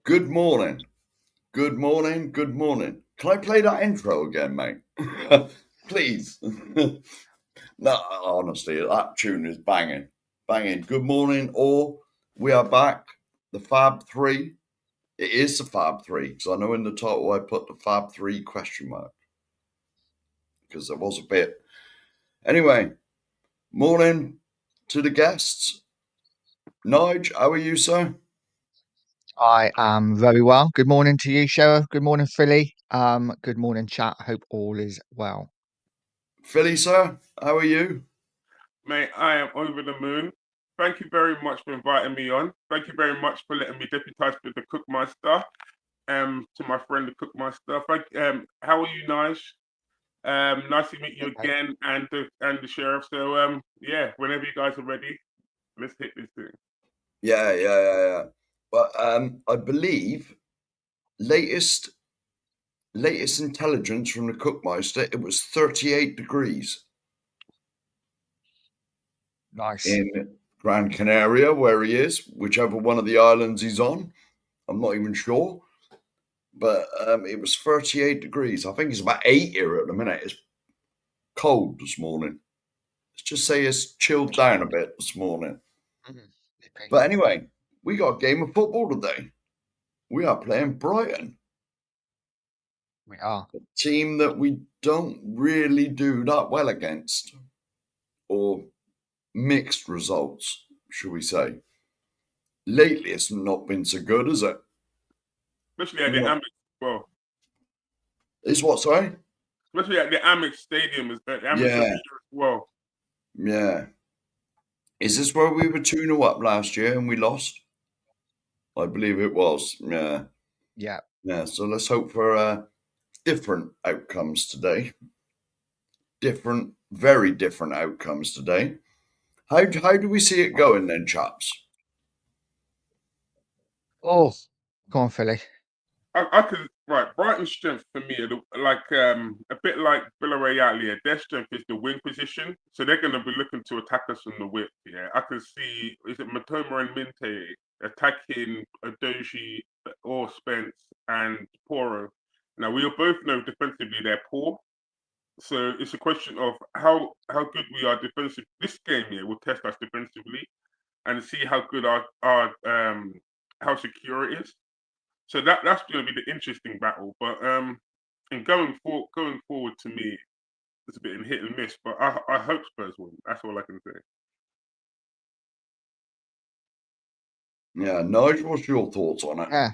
Good morning. Good morning. Good morning. Can I play that intro again, mate? Please. No, honestly, that tune is banging. Banging. Good morning, all. We are back. The Fab Three. It is the Fab Three, because I know in the title I put the Fab Three question mark. Because there was a bit. Anyway, morning to the guests. Nige, how are you, sir? I am very well. Good morning to you, Sheriff. Good morning, Philly. Good morning, chat. Hope all is well. Philly, sir, how are you? Mate, I am over the moon. Thank you very much for inviting me on. Thank you very much for letting me deputise with the Cookmaster. To my friend the Cookmaster. How are you, Nige? Nice to meet you Okay. again, and the sheriff. So yeah, whenever you guys are ready, let's hit this thing. Yeah. But I believe latest intelligence from the Cookmeister, it was 38 degrees Nice. in Gran Canaria, where he is, whichever one of the islands he's on. I'm not even sure. But it was 38 degrees. I think it's about 8 here at the minute. It's cold this morning. Let's just say it's chilled down a bit this morning. Okay. But anyway, we got a game of football today. We are playing Brighton. We are. A team that we don't really do that well against, or mixed results, should we say. Lately, it's not been so good, has it? Especially at the Amex as well. It's what, sorry? Especially at the Amex Stadium as the Amex Yeah. Arena as well. Yeah. Is this where we were 2-0 up last year and we lost? I believe it was. Yeah. Yeah. Yeah. So let's hope for different outcomes today. Very different outcomes today. How do we see it going then, chaps? Oh, go on, Philly. I could right. Brighton's strength for me, like a bit like Villarreal. Yeah, their strength is the wing position, so they're going to be looking to attack us from the width. Yeah, I can see is it Matoma and Minte attacking Adoji or Spence and Poro. Now we both know defensively they're poor, so it's a question of how good we are defensive. This game here will test us defensively and see how good our how secure it is. So that's going to be the interesting battle. But and going forward to me, it's a bit in hit and miss. But I hope Spurs win. That's all I can say. Yeah, Nigel, what's your thoughts on it? Yeah.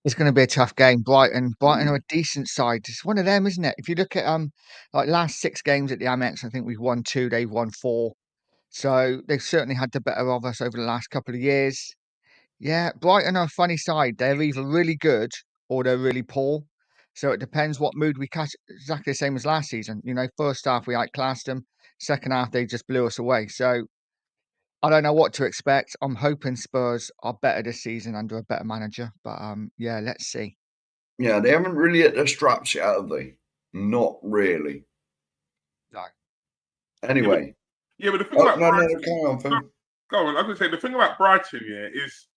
It's going to be a tough game. Brighton are a decent side. It's one of them, isn't it? If you look at like last 6 games at the Amex, I think we've won 2. They've won 4. So they've certainly had the better of us over the last couple of years. Yeah, Brighton are a funny side. They're either really good or they're really poor. So it depends what mood we catch. Exactly the same as last season. First half we outclassed them. Second half they just blew us away. So I don't know what to expect. I'm hoping Spurs are better this season under a better manager. But yeah, let's see. Yeah, they haven't really hit their straps yet, have they? Not really. No. Anyway. But the thing Oh, about no, Brighton, carry on, Phil. go on. I was gonna say the thing about Brighton, yeah, is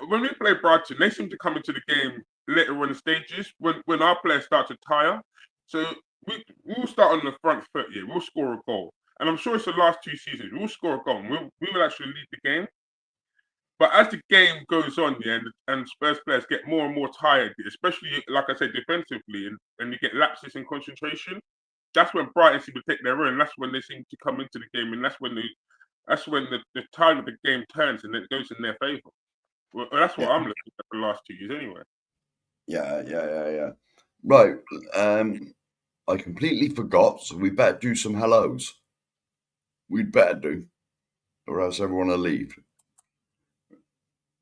when we play Brighton, they seem to come into the game later on the stages when our players start to tire. So we'll start on the front foot. Yeah, we'll score a goal, and I'm sure it's the last 2 seasons. We'll score a goal. And we will actually lead the game. But as the game goes on, yeah, and Spurs players get more and more tired, especially like I said, defensively, and you get lapses in concentration. That's when Brighton seem to take their own. That's when they seem to come into the game, and that's when the tide of the game turns and it goes in their favour. Well, that's what I'm looking at the last 2 years, anyway. Yeah. Right. I completely forgot, so we better do some hellos. We'd better do, or else everyone will leave.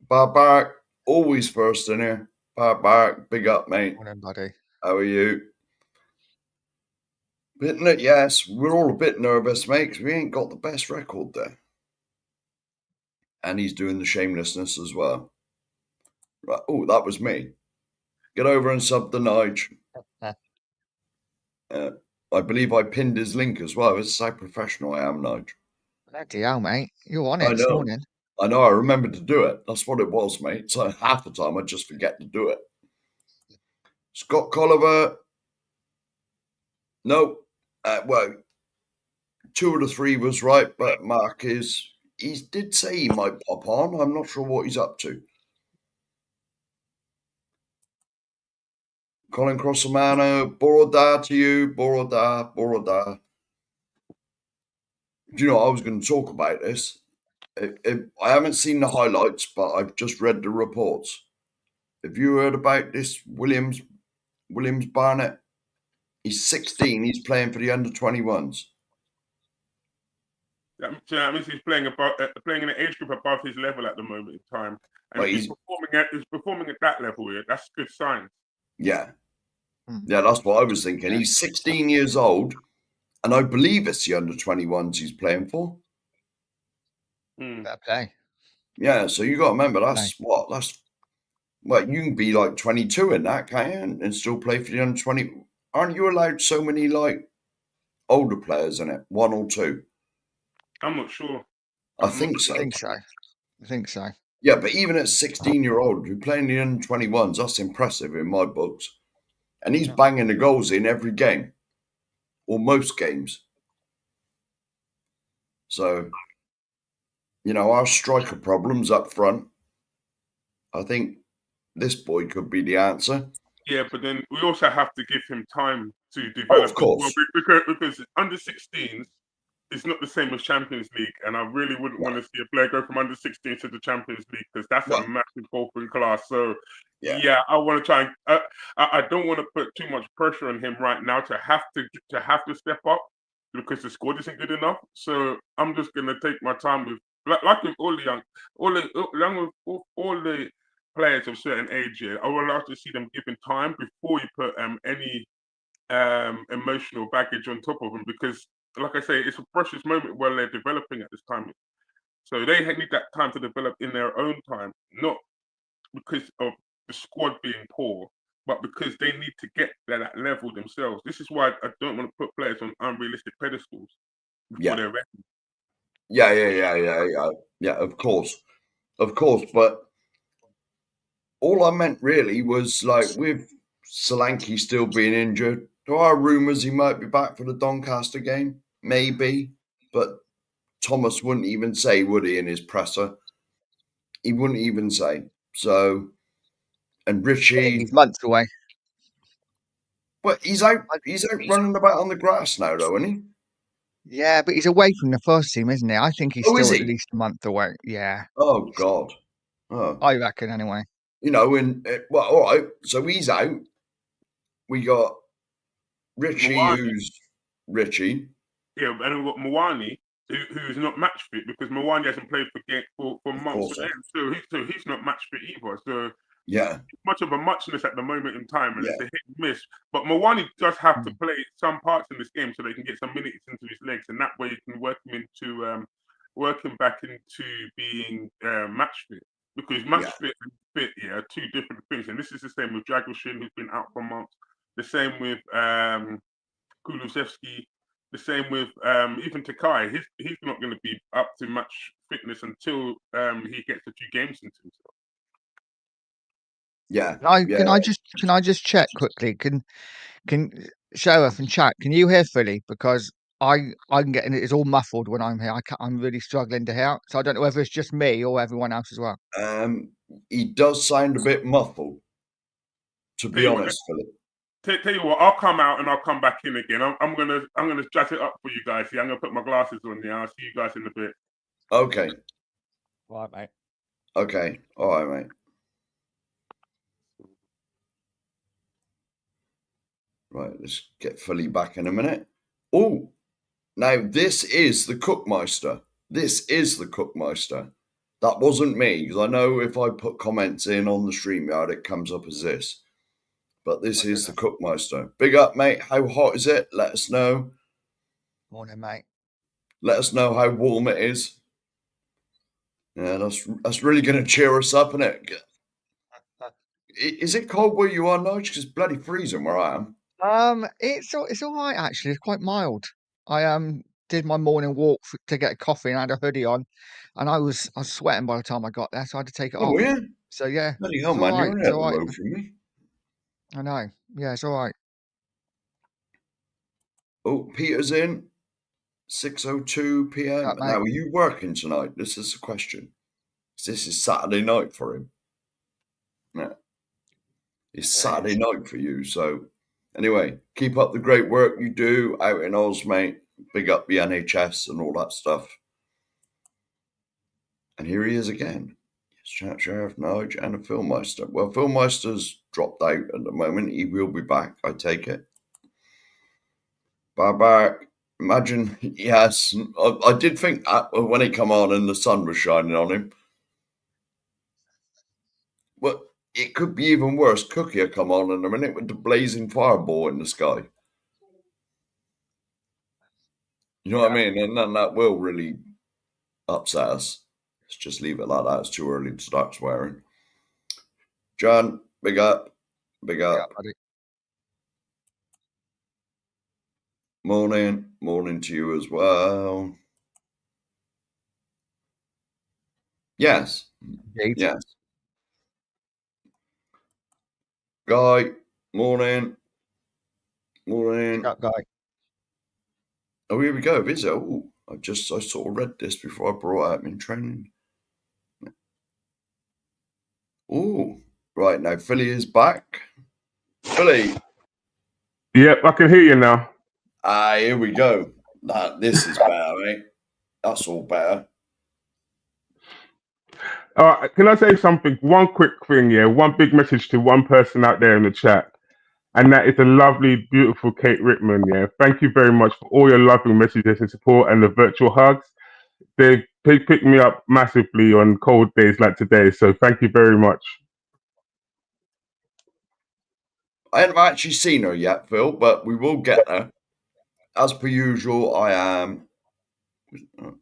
Back, always first in here. Back, big up, mate. Morning, buddy. How are you? Yes, we're all a bit nervous, mate, because we ain't got the best record there. And he's doing the shamelessness as well. Right. Oh, that was me. Get over and sub the Nige. I believe I pinned his link as well. This is how professional I am, Nige. Bloody hell, mate. You're on I it this know. morning. I know, I remembered to do it. That's what it was, mate. So half the time I just forget to do it. Scott Colliver. No. Well, 2 of the 3 was right, but Mark he did say he might pop on. I'm not sure what he's up to. Colin Crossamano, Boroda to you, Boroda. Do you know, I was going to talk about this. I haven't seen the highlights, but I've just read the reports. Have you heard about this Williams Barnett? He's 16. He's playing for the under-21s. That means he's playing in an age group above his level at the moment in time, and Well, if he's performing at that level here, that's a good sign. Yeah, that's what I was thinking. He's 16 years old, and I believe it's the under-21s he's playing for. Fair play. Yeah, so you got to remember well, you can be like 22 in that, can't you, and still play for the under-20. Aren't you allowed so many like older players in it? 1 or 2? I'm not sure. I think so. I think so. Yeah, but even at 16-year-old, who playing the under-21s, that's impressive in my books. And he's banging the goals in every game, or most games. So, our striker problems up front, I think this boy could be the answer. Yeah, but then we also have to give him time to develop. Of course. Because under-16s is not the same as Champions League, and I really wouldn't want to see a player go from under-16 to the Champions League, because that's a massive fall in class. So, yeah, I want to try and I don't want to put too much pressure on him right now to have to step up, because the squad isn't good enough. So I'm just going to take my time with with all the players of certain age here. I would like to see them given time before you put any emotional baggage on top of them, because, like I say, it's a precious moment where they're developing at this time. So they need that time to develop in their own time, not because of the squad being poor, but because they need to get to that level themselves. This is why I don't want to put players on unrealistic pedestals before they're ready. Yeah, of course. But all I meant really was, like, with Solanke still being injured, there are rumours he might be back for the Doncaster game, maybe. But Thomas wouldn't even say, would he, in his presser? He wouldn't even say. So, and Richie, he's months away. But he's out running about on the grass now, though, isn't he? Yeah, but he's away from the first team, isn't he? I think he's Oh, is still he? at least a month away. Yeah. Oh God. Oh. I reckon anyway. Well, all right. So he's out. We got Richie, Muani. who's Richie. Yeah, and we've got Muani, who's not match fit, because Muani hasn't played for months. So he's not match fit either. So yeah, much of a muchness at the moment in time, and it's a hit and miss. But Muani does have to play some parts in this game so they can get some minutes into his legs, and that way you can work him back into being match fit. Because match fit and fit, are 2 different things, and this is the same with Dragoshin, who's been out for months. The same with Kulusevski. The same with even Takai. He's not going to be up to much fitness until he gets a few games into himself. Yeah. Can I just check quickly? Can Sheriff and chat? Can you hear fully? Because I'm getting it's all muffled when I'm here. I'm really struggling to hear. So I don't know whether it's just me or everyone else as well. He does sound a bit muffled, to be honest, Philip. Tell you what, I'll come out and I'll come back in again. I'm gonna jazz it up for you guys. I'm gonna put my glasses on now. I'll see you guys in a bit. Okay. All right, mate. Okay. All right, mate. Right, let's get Philly back in a minute. Oh, now this is the Cookmeister. That wasn't me, because I know if I put comments in on the StreamYard, it comes up as this. But this is the Cookmeister. Big up, mate. How hot is it? Let us know. Morning, mate. Let us know how warm it is. Yeah, that's really going to cheer us up, isn't it? Is it cold where you are, Nige? Because it's bloody freezing where I am. It's all right actually. It's quite mild. I did my morning walk to get a coffee and I had a hoodie on, and I was sweating by the time I got there, so I had to take it Oh, off. yeah. So yeah, Bloody hell, it's man. all right. You're only It's out the all right. road from me. I know. Yeah, it's all right. Oh, Peter's in. 6:02 p.m. Right, mate. Now, are you working tonight? This is the question. This is Saturday night for him. Yeah. It's Saturday night for you. So, anyway, keep up the great work you do out in Oz, mate. Big up the NHS and all that stuff. And here he is again. Yes, Sheriff Nige and a Filmmeister. Well, Filmmeister's dropped out at the moment. He will be back, I take it. Bye-bye. Imagine, yes, I did think that when he come on and the sun was shining on him. Well, it could be even worse. Cookie will come on in a minute with the blazing fireball in the sky. You know what I mean? And then that will really upset us. Let's just leave it like that. It's too early to start swearing. John, big up. Big up. Yeah, buddy. Morning. Morning to you as well. Yes. Indeed. Yes. Guy, morning. Morning. Pick up, guy. Oh, here we go. Is it? Oh, I sort of read this before I brought it up in training. Oh, right now Philly is back. Philly. Yep, I can hear you now. Here we go. This is better, mate. That's all better. Can I say something? One quick thing, yeah. One big message to one person out there in the chat, and that is the lovely, beautiful Kate Rickman. Yeah, thank you very much for all your lovely messages and support and the virtual hugs. They pick me up massively on cold days like today. So thank you very much. I haven't actually seen her yet, Phil, but we will get there. As per usual, I am. Oh,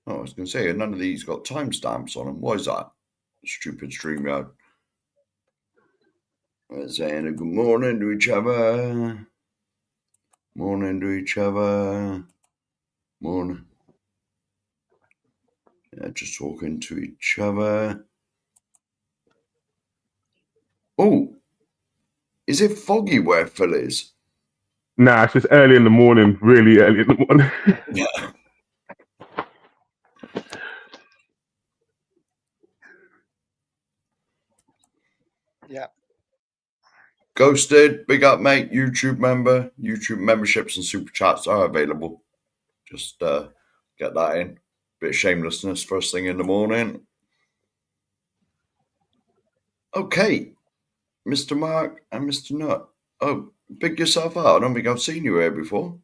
I was going to say, none of these got timestamps on them. Why is that? Stupid StreamYard. We're saying a good morning to each other. Morning to each other. Morning. Yeah, just talking to each other. Oh, is it foggy where Phil is? Nah, it's just early in the morning, really early in the morning. Yeah. Yeah. Ghosted, big up, mate. YouTube member. YouTube memberships and super chats are available. Just get that in. Bit of shamelessness first thing in the morning. Okay, Mr. Mark and Mr. Nut. Oh, pick yourself out. I don't think I've seen you here before.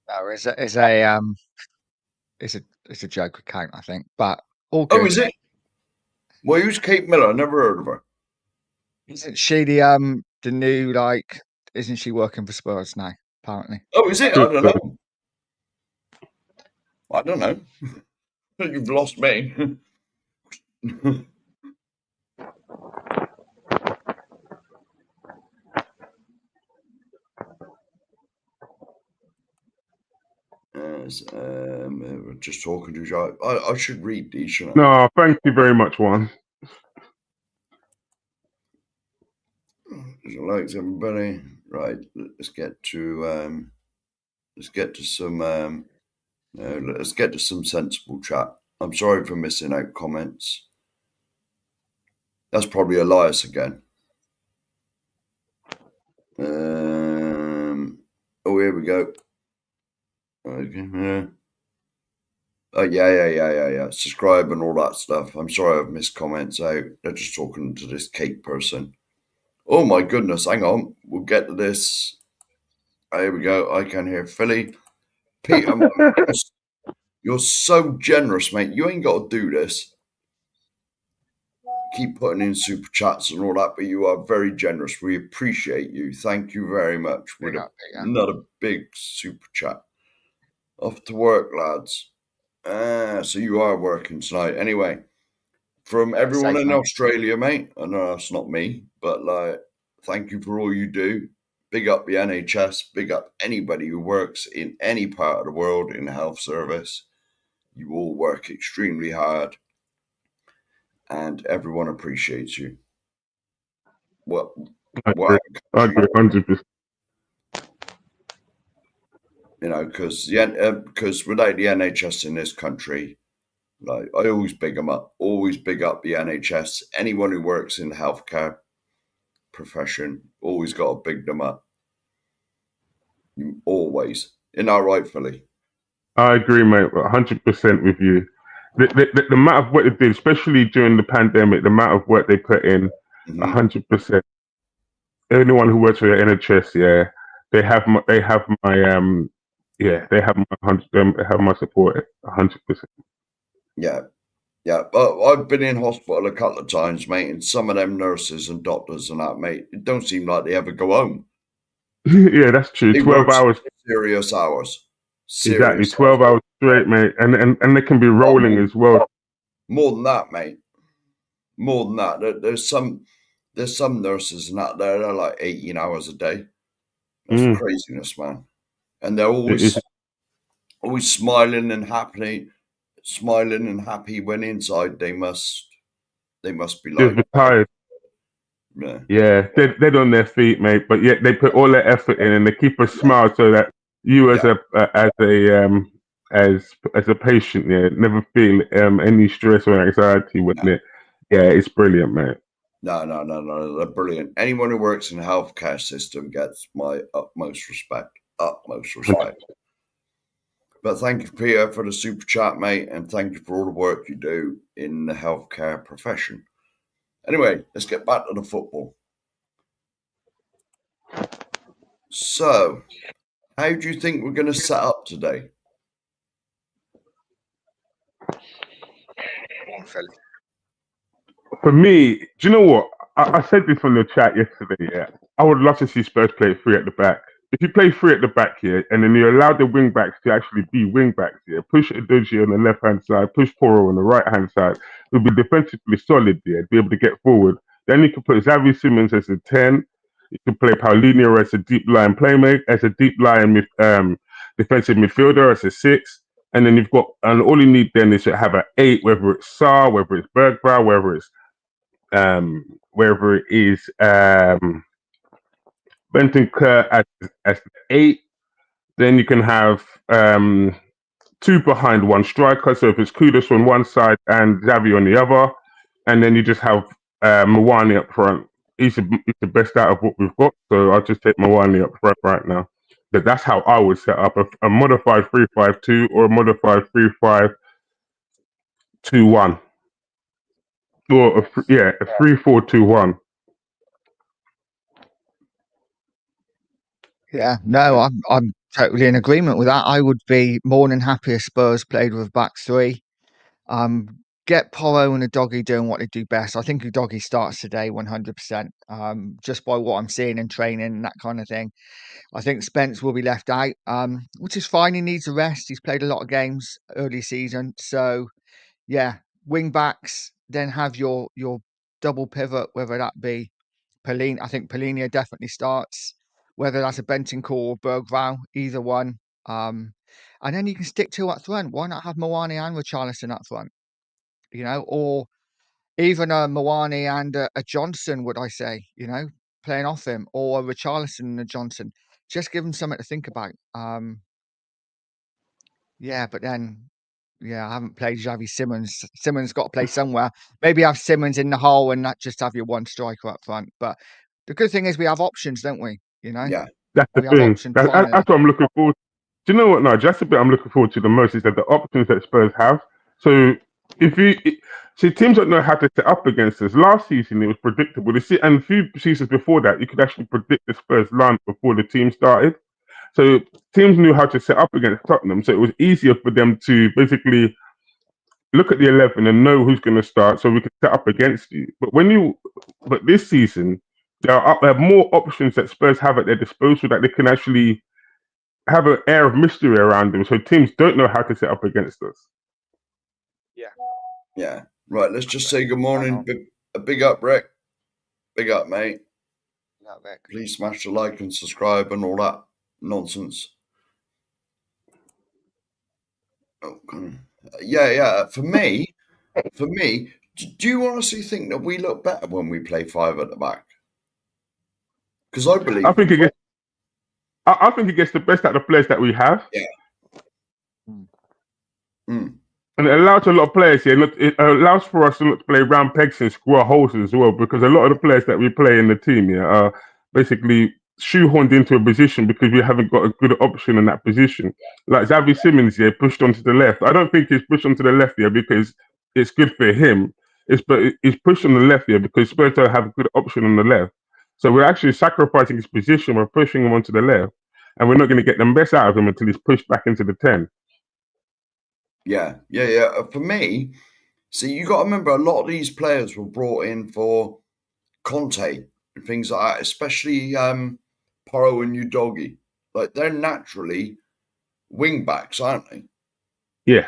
No, it's a joke account, I think, but all good. Oh, is it? Well, who's Kate Miller? I never heard of her. Isn't she the new, like, isn't she working for Spurs now, apparently? Oh, is it? I don't know. I don't know. You've lost me. Just talking to you. I should read these, shouldn't I? No, thank you very much, Juan. Thanks, everybody. Right, let's get to some sensible chat. I'm sorry for missing out comments. That's probably Elias again. Oh, here we go. Okay. Oh, yeah. Subscribe and all that stuff. I'm sorry I've missed comments out. They're just talking to this Kate person. Oh, my goodness. Hang on. We'll get to this. Here we go. I can hear Philly. Peter, you're so generous, mate. You ain't got to do this. Keep putting in super chats and all that, but you are very generous. We appreciate you. Thank you very much. With another big super chat. Off to work, lads. So you are working tonight. Anyway, from everyone in Australia, mate. I know that's not me, but like, thank you for all you do. big up the NHS, big up anybody who works in any part of the world in the health service. You all work extremely hard, and everyone appreciates you. What I agree. I agree 100%. You know, because without the NHS in this country, like, I always big them up. Always big up the NHS. Anyone who works in the healthcare profession, always got to big them up. Always, rightfully. I agree, mate. 100% with you. The amount of work they did, especially during the pandemic, the amount of work they put in, 100%. Anyone who works for the NHS, yeah, they have my they have my support 100%. Yeah. But I've been in hospital a couple of times, mate, and some of them nurses and doctors and that, mate, it don't seem like they ever go home. Yeah, that's true. They 12 work hours. Serious hours. Exactly, 12 hours straight, mate, and they can be rolling as well. More than that, mate. More than that. There's some nurses and that they're like 18 hours a day. That's craziness, man. And they're always smiling and happy when inside they must be like tired. Yeah, they're on their feet, mate, but yet they put all their effort in and they keep a smile so that you as a patient, never feel any stress or anxiety with it. Yeah, it's brilliant, mate. No, they're brilliant. Anyone who works in the healthcare system gets my utmost respect. But thank you, Peter, for the super chat, mate, and thank you for all the work you do in the healthcare profession. Anyway, let's get back to the football. So, how do you think we're going to set up today? For me, do you know what? I said this on the chat yesterday, yeah. I would love to see Spurs play 3 at the back. If you play 3 at the back here, and then you allow the wing backs to actually be wing backs here, push Edoji on the left hand side, push Poro on the right hand side, we'll be defensively solid there, be able to get forward. Then you can put Xavi Simons as a 10. You can play Paulinho as a deep line playmaker, as a deep line defensive midfielder, as a 6. And then and all you need then is to have an 8, whether it's Sarr, whether it's Bergvall, wherever it is Bentancur as 8. Then you can have 2 behind, 1 striker. So if it's Kudus on one side and Xavi on the other, and then you just have Muani up front. He's the best out of what we've got, so I'll just take Muani up front right now. But that's how I would set up a modified 3-5-2 or a modified 3-5-2-1. Or a 3-4-2-1. Yeah, no, I'm totally in agreement with that. I would be more than happy if Spurs played with back 3. Get Porro and Udogie doing what they do best. I think Udogie starts today 100%. Just by what I'm seeing in training and that kind of thing. I think Spence will be left out, which is fine. He needs a rest. He's played a lot of games early season. So, yeah, wing backs, then have your double pivot, whether that be Paulinho. I think Paulinho definitely starts, whether that's a Bentancur or Bergvall, either one. And then you can stick 2 up front. Why not have Muani and Richarlison up front? You know, or even a Muani and a Johnson, would I say, playing off him, or a Richarlison and a Johnson. Just give them something to think about. But then, I haven't played Xavi Simons. Simons got to play somewhere. Maybe have Simons in the hole and not just have your one striker up front. But the good thing is we have options, don't we? Yeah. That's the thing. That's what I'm looking forward to. Do you know what? No, just a bit I'm looking forward to the most is that the options that Spurs have. So teams don't know how to set up against us. Last season it was predictable. And a few seasons before that, you could actually predict the Spurs line before the team started. So teams knew how to set up against Tottenham. So it was easier for them to basically look at the 11 and know who's going to start, so we can set up against you. But this season, there are more options that Spurs have at their disposal that they can actually have an air of mystery around them, so teams don't know how to set up against us. Yeah. Right, let's just say good morning. A big up, Rick. Big up, mate. Please smash the like and subscribe and all that nonsense. Okay. Yeah. For me, do you honestly think that we look better when we play 5 at the back? Because I believe. I think it gets the best out of the players that we have. Yeah. And it allows a lot of players here. It allows for us to not play round pegs and square holes as well, because a lot of the players that we play in the team here are basically shoehorned into a position because we haven't got a good option in that position. Like Xavi Simons here, pushed onto the left. I don't think he's pushed onto the left here because it's good for him. He's pushed on the left here because Spurs don't have a good option on the left. So we're actually sacrificing his position. We're pushing him onto the left, and we're not going to get the best out of him until he's pushed back into the 10. Yeah. For me, see, you got to remember a lot of these players were brought in for Conte and things like that, especially Porro and Udogie. Like, they're naturally wing backs, aren't they? Yeah.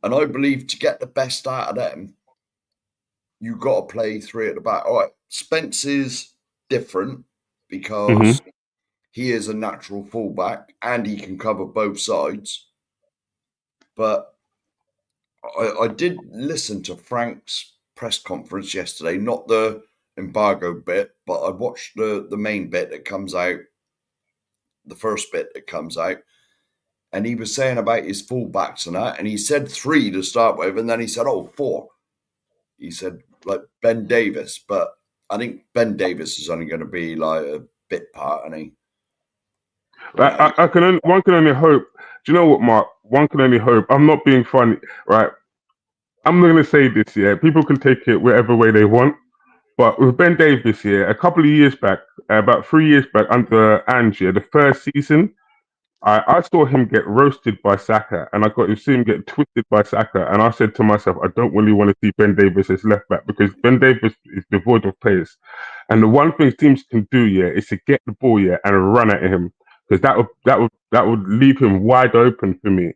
And I believe to get the best out of them, you got to play 3 at the back. All right, Spence is different because he is a natural fullback and he can cover both sides. But I did listen to Frank's press conference yesterday, not the embargo bit, but I watched the main bit that comes out, the first bit that comes out, and he was saying about his fullbacks and that, and he said 3 to start with, and then he said, 4. He said, like, Ben Davis, but I think Ben Davis is only going to be like a bit part, and he. One can only hope. Do you know what, Mark? One can only hope. I'm not being funny, right? I'm going to say this, yeah. People can take it whatever way they want, but with Ben Davis here, a couple of years back, about 3 years back under Ange, the first season, I saw him get roasted by Saka, and I got to see him get twisted by Saka, and I said to myself, I don't really want to see Ben Davis as left back because Ben Davis is devoid of pace, and the one thing teams can do, yeah, is to get the ball, yeah, and run at him because that would leave him wide open for me.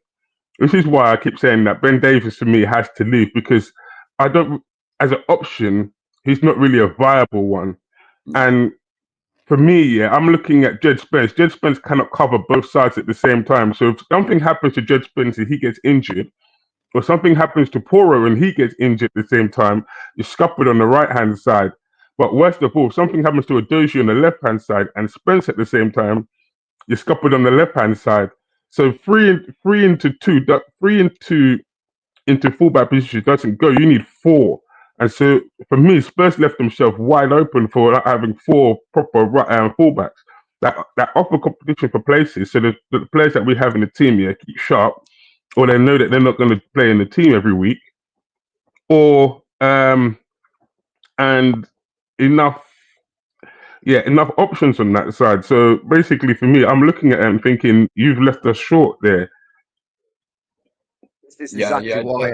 This is why I keep saying that Ben Davis for me has to leave because I don't, as an option, he's not really a viable one, and. For me, yeah, I'm looking at Jed Spence. Jed Spence cannot cover both sides at the same time. So if something happens to Jed Spence and he gets injured, or something happens to Poro and he gets injured at the same time, you're scuppered on the right-hand side. But worst of all, if something happens to Adoji on the left-hand side and Spence at the same time, you're scuppered on the left-hand side. So three into fullback position doesn't go. You need 4. And so for me, Spurs left themselves wide open for not having 4 proper fullbacks that offer competition for places. So the players that we have in the team here keep sharp, or they know that they're not going to play in the team every week, or and enough options on that side. So basically, for me, I'm looking at it and thinking you've left us short there. This is exactly why.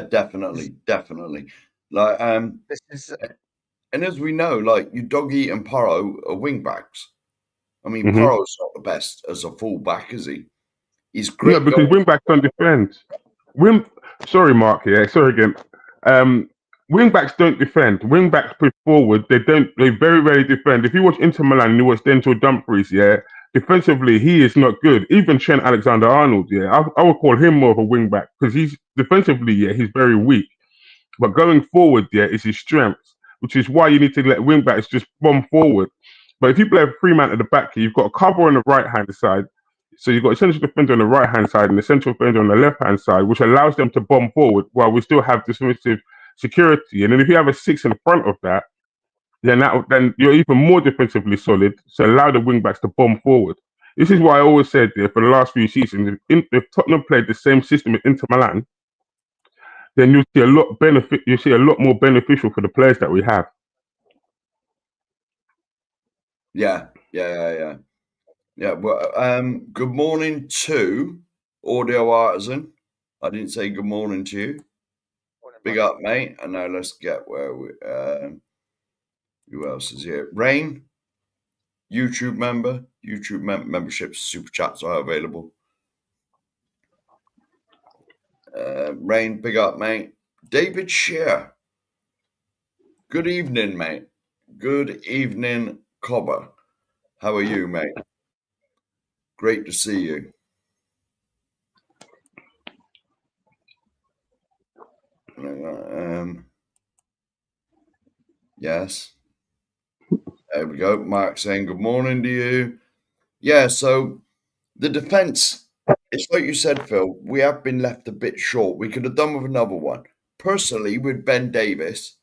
Definitely. Like This is. And as we know, like Udogie and Porro are wing backs. I mean, Mhm. Porro's not the best as a fullback, is he? He's great. No, because wing backs don't defend. Sorry, Mark. Yeah, sorry again. Wing backs don't defend. Wing backs push forward. They don't. They very rarely defend. If you watch Inter Milan and you watch Denzel Dumfries, yeah, defensively he is not good. Even Trent Alexander-Arnold, yeah, I would call him more of a wing back because he's defensively, yeah, he's very weak. But going forward, yeah, is his strength, which is why you need to let wing backs just bomb forward. But if you play a 3-man at the back here, you've got a cover on the right hand side. So you've got a central defender on the right hand side and the central defender on the left hand side, which allows them to bomb forward while we still have defensive security. And then if you have a 6 in front of that, then you're even more defensively solid. So allow the wing backs to bomb forward. This is why I always said for the last few seasons, if Tottenham played the same system at Inter Milan, then you see a lot benefit. You see a lot more beneficial for the players that we have. Yeah. Well, good morning to Audio Artisan. I didn't say good morning to you. Big up, mate. And now let's get where we. Who else is here? Rain, YouTube member. YouTube memberships, super chats are available. Rain, big up, mate. David Shear. Good evening, mate. Good evening Cobber. How are you, mate? Great to see you. Yes. There we go. Mark saying good morning to you. Yeah, so the defence, it's like you said, Phil, we have been left a bit short. We could have done with another one. Personally, with Ben Davis,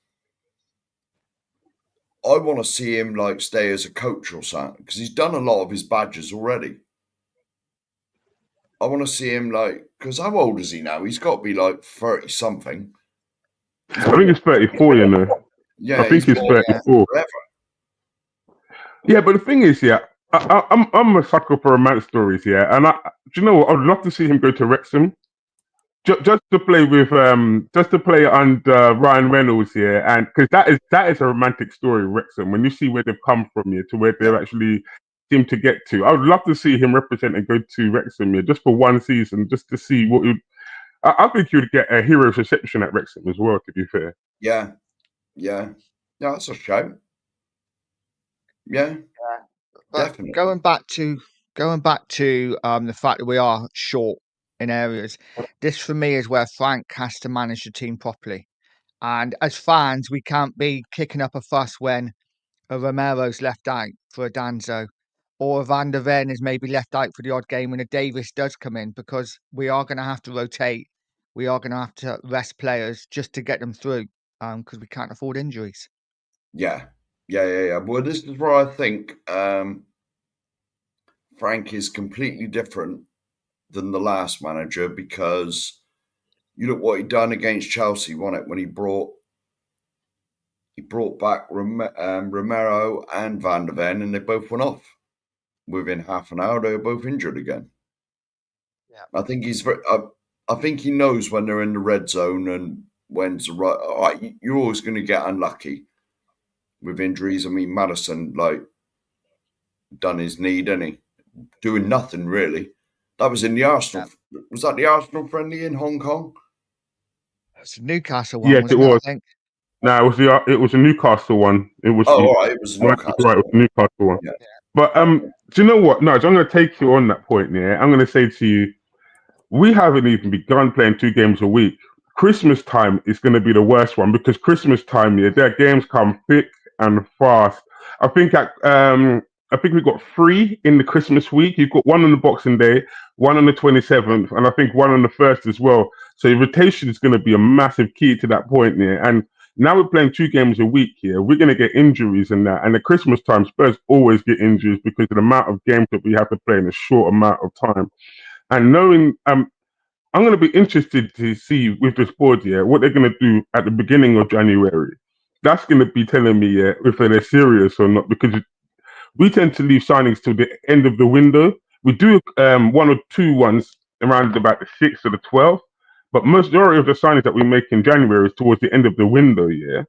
I want to see him like stay as a coach or something because he's done a lot of his badges already. I want to see him like, because how old is he now? He's got to be like 30 something. I think it's 34, you know. Yeah, I think he's 34. forever. Yeah, but the thing is, yeah, I'm a sucker for romance stories, yeah, and do you know what? I'd love to see him go to Wrexham, just to play with, just to play under Ryan Reynolds, yeah, and because that is a romantic story, Wrexham. When you see where they've come from, yeah, to where they've actually seem to get to, I would love to see him represent and go to Wrexham, yeah, just for one season, just to see what. I think you would get a hero's reception at Wrexham as well. To be fair, Yeah, that's a shame. Yeah, But definitely. going back to the fact that we are short in areas, this for me is where Frank has to manage the team properly. And as fans, we can't be kicking up a fuss when a Romero's left out for a Danzo, or a Van der Ven is maybe left out for the odd game when a Davis does come in, because we are going to have to rotate. We are going to have to rest players just to get them through, because we can't afford injuries. Yeah. Well, this is where I think Frank is completely different than the last manager because you look what he done against Chelsea, wasn't it? When he brought back Romero and Van der Ven, and they both went off within half an hour. They were both injured again. Yeah, I think he's very. I think he knows when they're in the red zone and when's the right. All right, you're always going to get unlucky with injuries. I mean, Madison done his knee, didn't he? Doing nothing really. That was in the Arsenal. Yeah. Was that the Arsenal friendly in Hong Kong? it's a Newcastle one. yes, wasn't it was. I think. No, it was a Newcastle one. It was. Oh, all right, it was a Newcastle. Right, it was a Newcastle one. Yeah. But do you know what? No, I'm going to take you on that point. Yeah, I'm going to say to you, we haven't even begun playing 2 games a week. Christmas time is going to be the worst one because Christmas time, yeah, their games come thick and fast. I think we've got 3 in the Christmas week. You've got one on the Boxing Day, one on the 27th, and I think one on the 1st as well. So rotation is going to be a massive key to that point, yeah. And now we're playing 2 games a week here. We're going to get injuries in that. And at Christmas time, Spurs always get injuries because of the amount of games that we have to play in a short amount of time. And knowing, I'm going to be interested to see with this board, yeah, what they're going to do at the beginning of January. That's going to be telling me, yeah, if they're serious or not, because we tend to leave signings till the end of the window. We do 1 or 2 ones around about the 6th or the 12th, but majority of the signings that we make in January is towards the end of the window, yeah.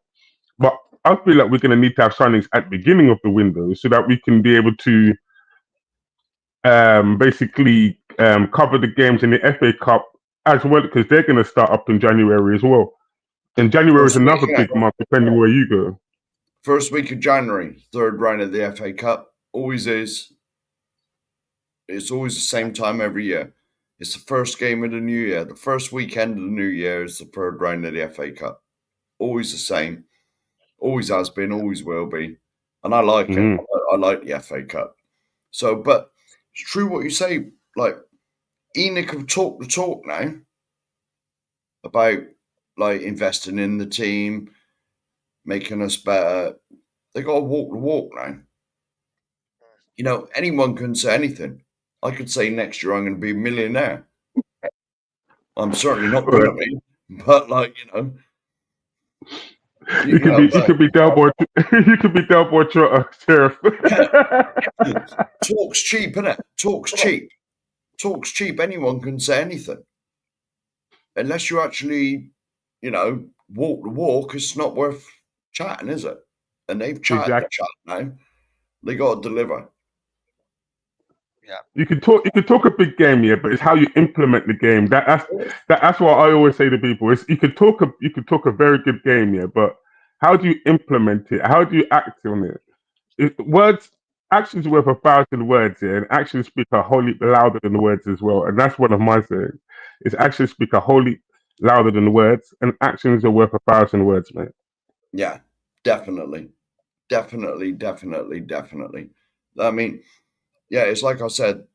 But I feel like we're going to need to have signings at the beginning of the window so that we can be able to basically cover the games in the FA Cup as well, because they're going to start up in January as well. And January is another big month, depending where you go. First week of January, 3rd round of the FA Cup. Always is. It's always the same time every year. It's the first game of the new year. The first weekend of the new year is the 3rd round of the FA Cup. Always the same. Always has been, always will be. And I like it. I like the FA Cup. So, but it's true what you say. Like, Enoch have talked the talk now about, like, investing in the team, making us better. They got to walk the walk now. You know, anyone can say anything. I could say next year I'm going to be a millionaire. I'm certainly not going to be, but like, you know. You could be Delboy. You could be Delboy Sheriff. Talk's cheap, isn't it? Talk's cheap. Talk's cheap. Anyone can say anything, unless you actually, you know, walk the walk. It's not worth chatting, is it? And they've chatted the chat now. They got to deliver. Yeah. You can talk a big game, yeah, but it's how you implement the game. That's what I always say to people. Is you could talk a very good game, yeah, but how do you implement it? How do you act on it? words, actions are worth 1,000 words, yeah, and actions speak a whole heap louder than the words as well. And that's one of my sayings. Is actions speak a whole heap louder than the words, and actions are worth 1,000 words, mate. Yeah, definitely. Definitely. I mean, yeah, it's like I said,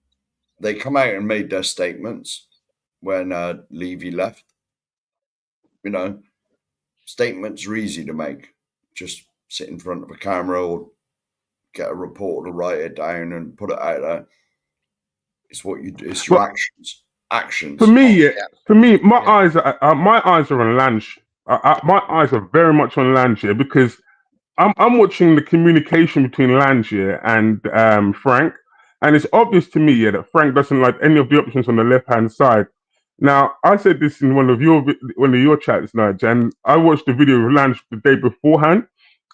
they come out and made their statements when Levy left. You know, statements are easy to make. Just sit in front of a camera or get a reporter to write it down and put it out there. It's what you do. It's your actions. For me, my eyes are on Lange. My eyes are very much on Lange here because I'm watching the communication between Lange here and Frank, and it's obvious to me that Frank doesn't like any of the options on the left hand side. Now, I said this in one of your chats, Nigel, and I watched the video of Lange the day beforehand,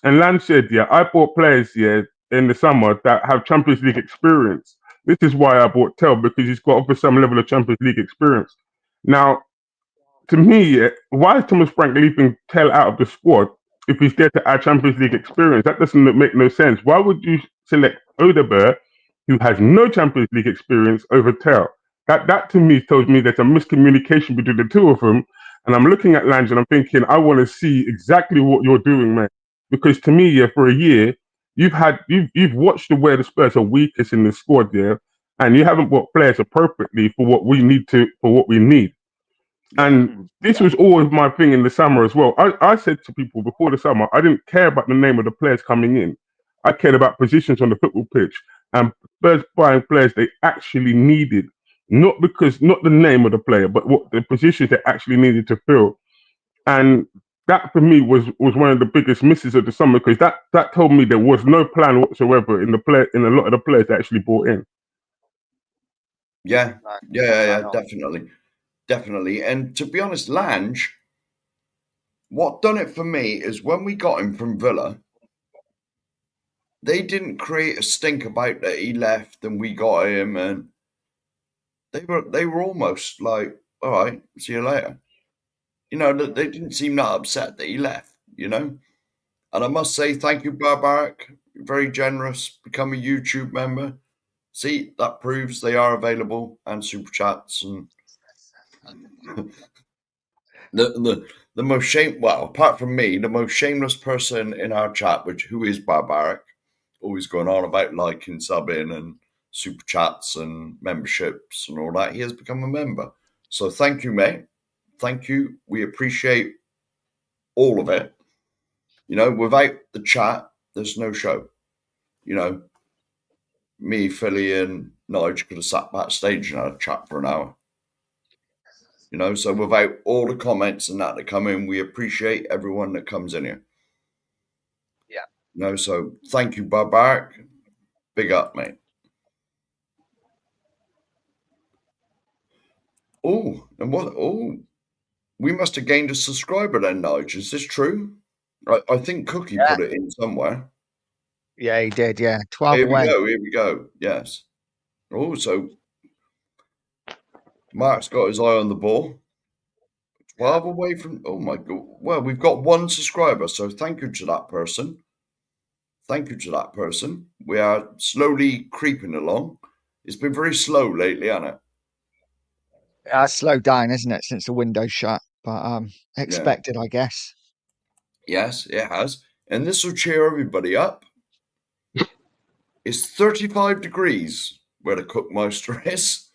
and Lange said, "Yeah, I bought players here in the summer that have Champions League experience. This is why I bought Tel because he's got offer some level of Champions League experience." Now, to me, why is Thomas Frank leaving Tell out of the squad if he's there to add Champions League experience? That doesn't make no sense. Why would you select Odeberg, who has no Champions League experience, over Tell? That to me tells me there's a miscommunication between the two of them. And I'm looking at Lange and I'm thinking, I want to see exactly what you're doing, man. Because to me, for a year, you've watched the way the Spurs are weakest in the squad there, and you haven't bought players appropriately for what we need. And this was always my thing in the summer as well. I said to people before the summer, I didn't care about the name of the players coming in. I cared about positions on the football pitch and Spurs buying players they actually needed. Not the name of the player, but what the positions they actually needed to fill. And that for me was one of the biggest misses of the summer because that told me there was no plan whatsoever in a lot of the players that actually bought in. Yeah, definitely. And to be honest, Lange, what done it for me is when we got him from Villa, they didn't create a stink about that he left and we got him, and they were almost like, all right, see you later. You know, they didn't seem that upset that he left, you know. And I must say, thank you, Barbaric. Very generous. Become a YouTube member. See, that proves they are available and super chats and the most apart from me, the most shameless person in our chat, who is Barbaric, always going on about liking, subbing, and super chats and memberships and all that. He has become a member. So thank you, mate. Thank you. We appreciate all of it. You know, without the chat, there's no show. You know, me, Philly, and Nigel could have sat backstage and had a chat for an hour. You know, so without all the comments and that come in, we appreciate everyone that comes in here. Yeah. You know, so thank you, Barbaric. Big up, mate. Oh, and what? Oh, we must have gained a subscriber then, Nigel. Is this true? I think Cookie put it in somewhere. Yeah, he did. Yeah, 12 Here away. Here we go. Yes. Oh, so Mark's got his eye on the ball. 12 away from. Oh my God. Well, we've got one subscriber, so thank you to that person. Thank you to that person. We are slowly creeping along. It's been very slow lately, hasn't it? It's slowed down, isn't it, since the window's shut? But expected, I guess. Yes, it has. And this will cheer everybody up. It's 35 degrees where the Cookmeister is,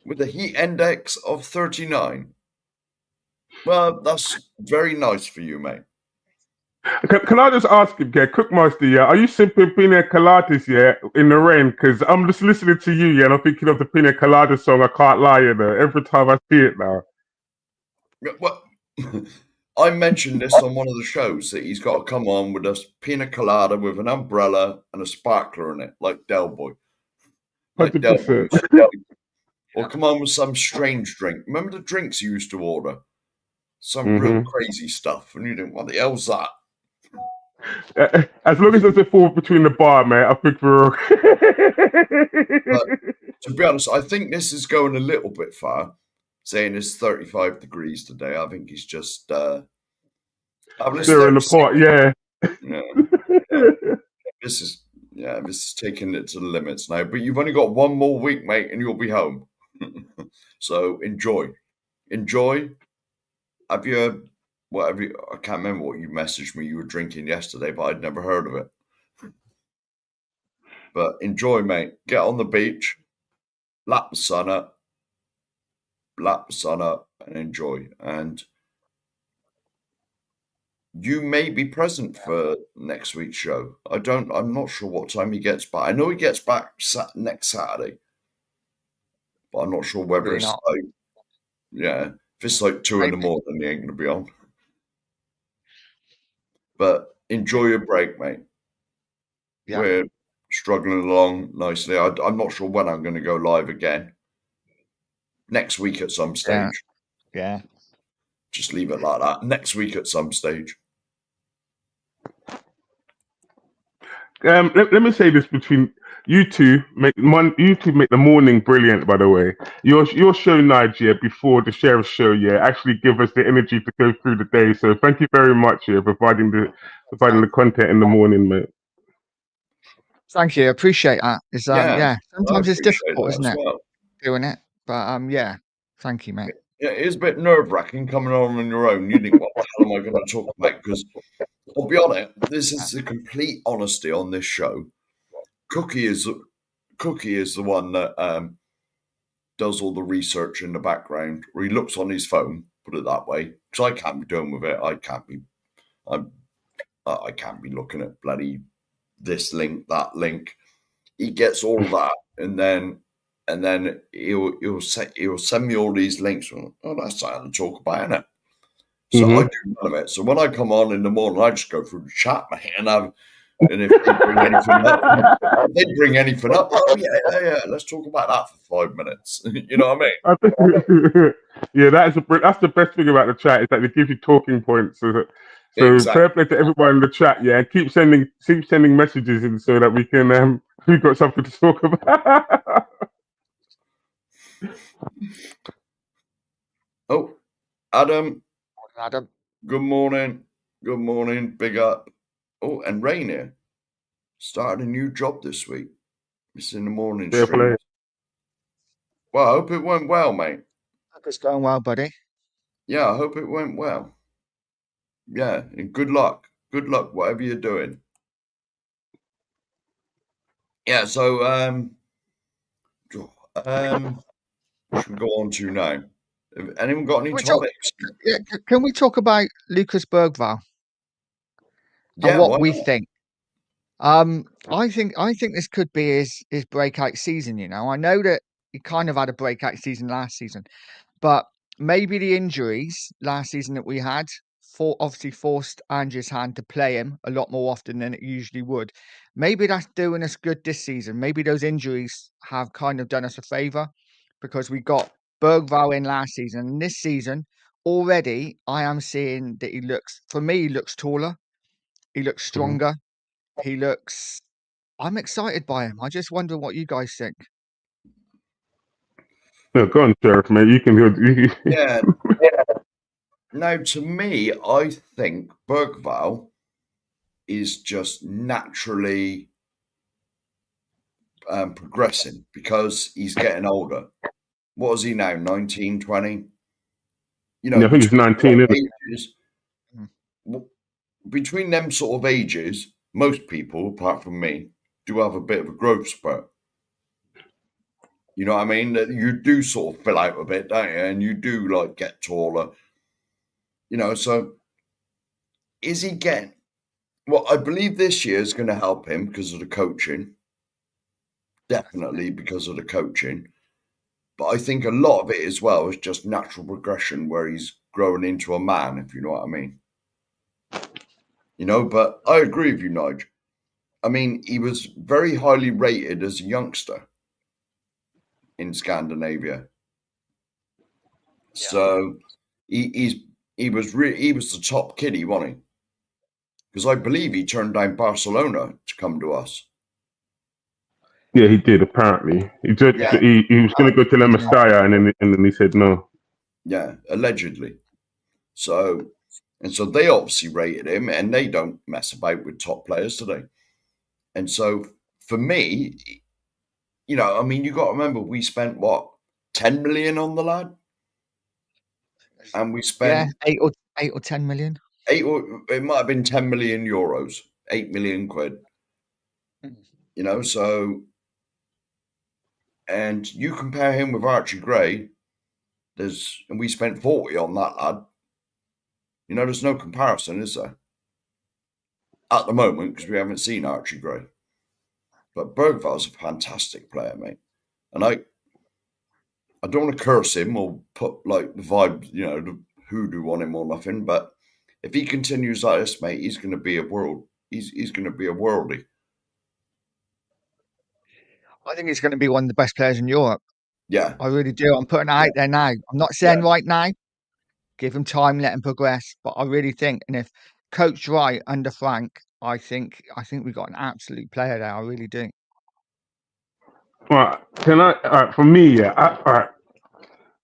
with a heat index of 39. Well, that's very nice for you, mate. Can I just ask you, Cookmaster, yeah, are you sipping pina coladas, in the rain? Because I'm just listening to you, and I'm thinking of the pina colada song, I Can't Lie, every time I see it now. Well, I mentioned this on one of the shows that he's got to come on with a pina colada with an umbrella and a sparkler in it, like Del Boy. Like Del Boy. Or come on with some strange drink. Remember the drinks you used to order? Some real crazy stuff. And you didn't, what the hell's that? As long as there's a fall between the bar, mate, I think we're okay. But to be honest, I think this is going a little bit far, saying it's 35 degrees today. I think he's just stirring the pot, yeah. This is taking it to the limits now. But you've only got one more week, mate, and you'll be home. So enjoy. Have you I can't remember what you messaged me you were drinking yesterday, but I'd never heard of it. But enjoy, mate. Get on the beach, lap the sun up, and enjoy. And you may be present for next week's show. I'm not sure what time he gets back. I know he gets back next Saturday, but I'm not sure whether it's like, if it's like 2 in the morning, he ain't going to be on. But enjoy your break, mate. Yeah. We're struggling along nicely. I'm not sure when I'm going to go live again. Next week at some stage. Yeah. Just leave it like that. Next week at some stage. Let me say this between you two make the morning brilliant. By the way, your show, Nigel, before the sheriff's show, actually give us the energy to go through the day. So thank you very much, providing the content in the morning, mate. Thank you, appreciate that. It's sometimes it's difficult, isn't it, doing it? But thank you, mate. Yeah, it is a bit nerve-wracking coming on your own. You think, what the hell am I going to talk about? Because I'll be honest, this is the complete honesty on this show. Cookie is the one that does all the research in the background, or he looks on his phone, put it that way, because I can't be doing with it. I can't be looking at bloody this link, that link. He gets all of that, and then he'll send me all these links. Oh, that's something to talk about, isn't it? So I do none of it. So when I come on in the morning, I just go through the chat, mate, and if they bring anything up, oh yeah, let's talk about that for 5 minutes. You know what I mean? Yeah, that's the best thing about the chat is that they give you talking points. So exactly. Fair play to everyone in the chat. Yeah, keep sending messages in so that we can we've got something to talk about. Oh, Adam. Adam. Good morning. Big up. Oh, and Rainier started a new job this week. It's in the morning stream. Well, I hope it went well, mate. Hope it's going well, buddy. Yeah, I hope it went well. Yeah, and good luck. Good luck, whatever you're doing. Yeah, so what should we go on to now? Have anyone got any topics? Can we talk about Lucas Bergvall? And what we think? I think this could be his breakout season. You know, I know that he kind of had a breakout season last season, but maybe the injuries last season that we had obviously forced Andrew's hand to play him a lot more often than it usually would. Maybe that's doing us good this season. Maybe those injuries have kind of done us a favour because we got Bergvall in last season. And this season, already, I am seeing that he looks taller. He looks stronger. He looks... I'm excited by him. I just wonder what you guys think. No, go on, Sheriff, mate. You can... Yeah. Now, to me, I think Bergvall is just naturally progressing because he's getting older. What is he now, 19, 20? You know, I think he's 19, ages, between them sort of ages, most people, apart from me, do have a bit of a growth spurt. You know what I mean? You do sort of fill out a bit, don't you? And you do like get taller. You know, so is he getting... Well, I believe this year is going to help him because of the coaching. Definitely because of the coaching. But I think a lot of it as well is just natural progression where he's growing into a man, if you know what I mean. You know, but I agree with you, Nigel. I mean, he was very highly rated as a youngster in Scandinavia. Yeah. So he was the top kiddie, wasn't he? Because I believe he turned down Barcelona to come to us. Yeah, he did. Apparently, he was going to go to La Masia, and then he said no. Yeah, allegedly. So they obviously rated him, and they don't mess about with top players today. And so for me, you know, I mean, you got to remember we spent what 10 million on the lad, and we Yeah, spent 8 or 10 million. it might have been 10 million euros, 8 million quid. You know, so and you compare him with Archie Gray, and we spent 40 on that lad. You know, there's no comparison, is there? At the moment, because we haven't seen Archie Gray. But Bergvall's a fantastic player, mate. And I don't want to curse him or put like the vibe, you know, the hoodoo on him or nothing. But if he continues like this, mate, he's going to be a world. He's going to be a worldie. I think he's going to be one of the best players in Europe. Yeah, I really do. I'm putting it out there now. I'm not saying right now. Give him time, let him progress. But I really think, and if coached right under Frank, I think we've got an absolute player there. I really do. Right, can I? All right, for me, yeah. All right,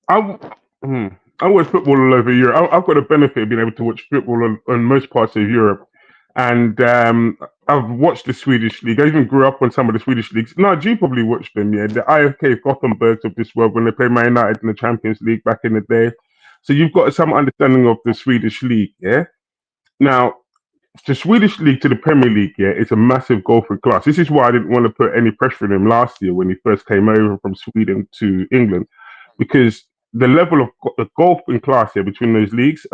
I watch football all over Europe. I've got the benefit of being able to watch football on most parts of Europe, and I've watched the Swedish league. I even grew up on some of the Swedish leagues. No, you probably watched them, yeah. The IFK Gothenburgs of this world when they played Man United in the Champions League back in the day. So you've got some understanding of the Swedish league, yeah. Now, the Swedish league to the Premier League, yeah, is a massive goal for class. This is why I didn't want to put any pressure on him last year when he first came over from Sweden to England, because the level of the golf in class here between those leagues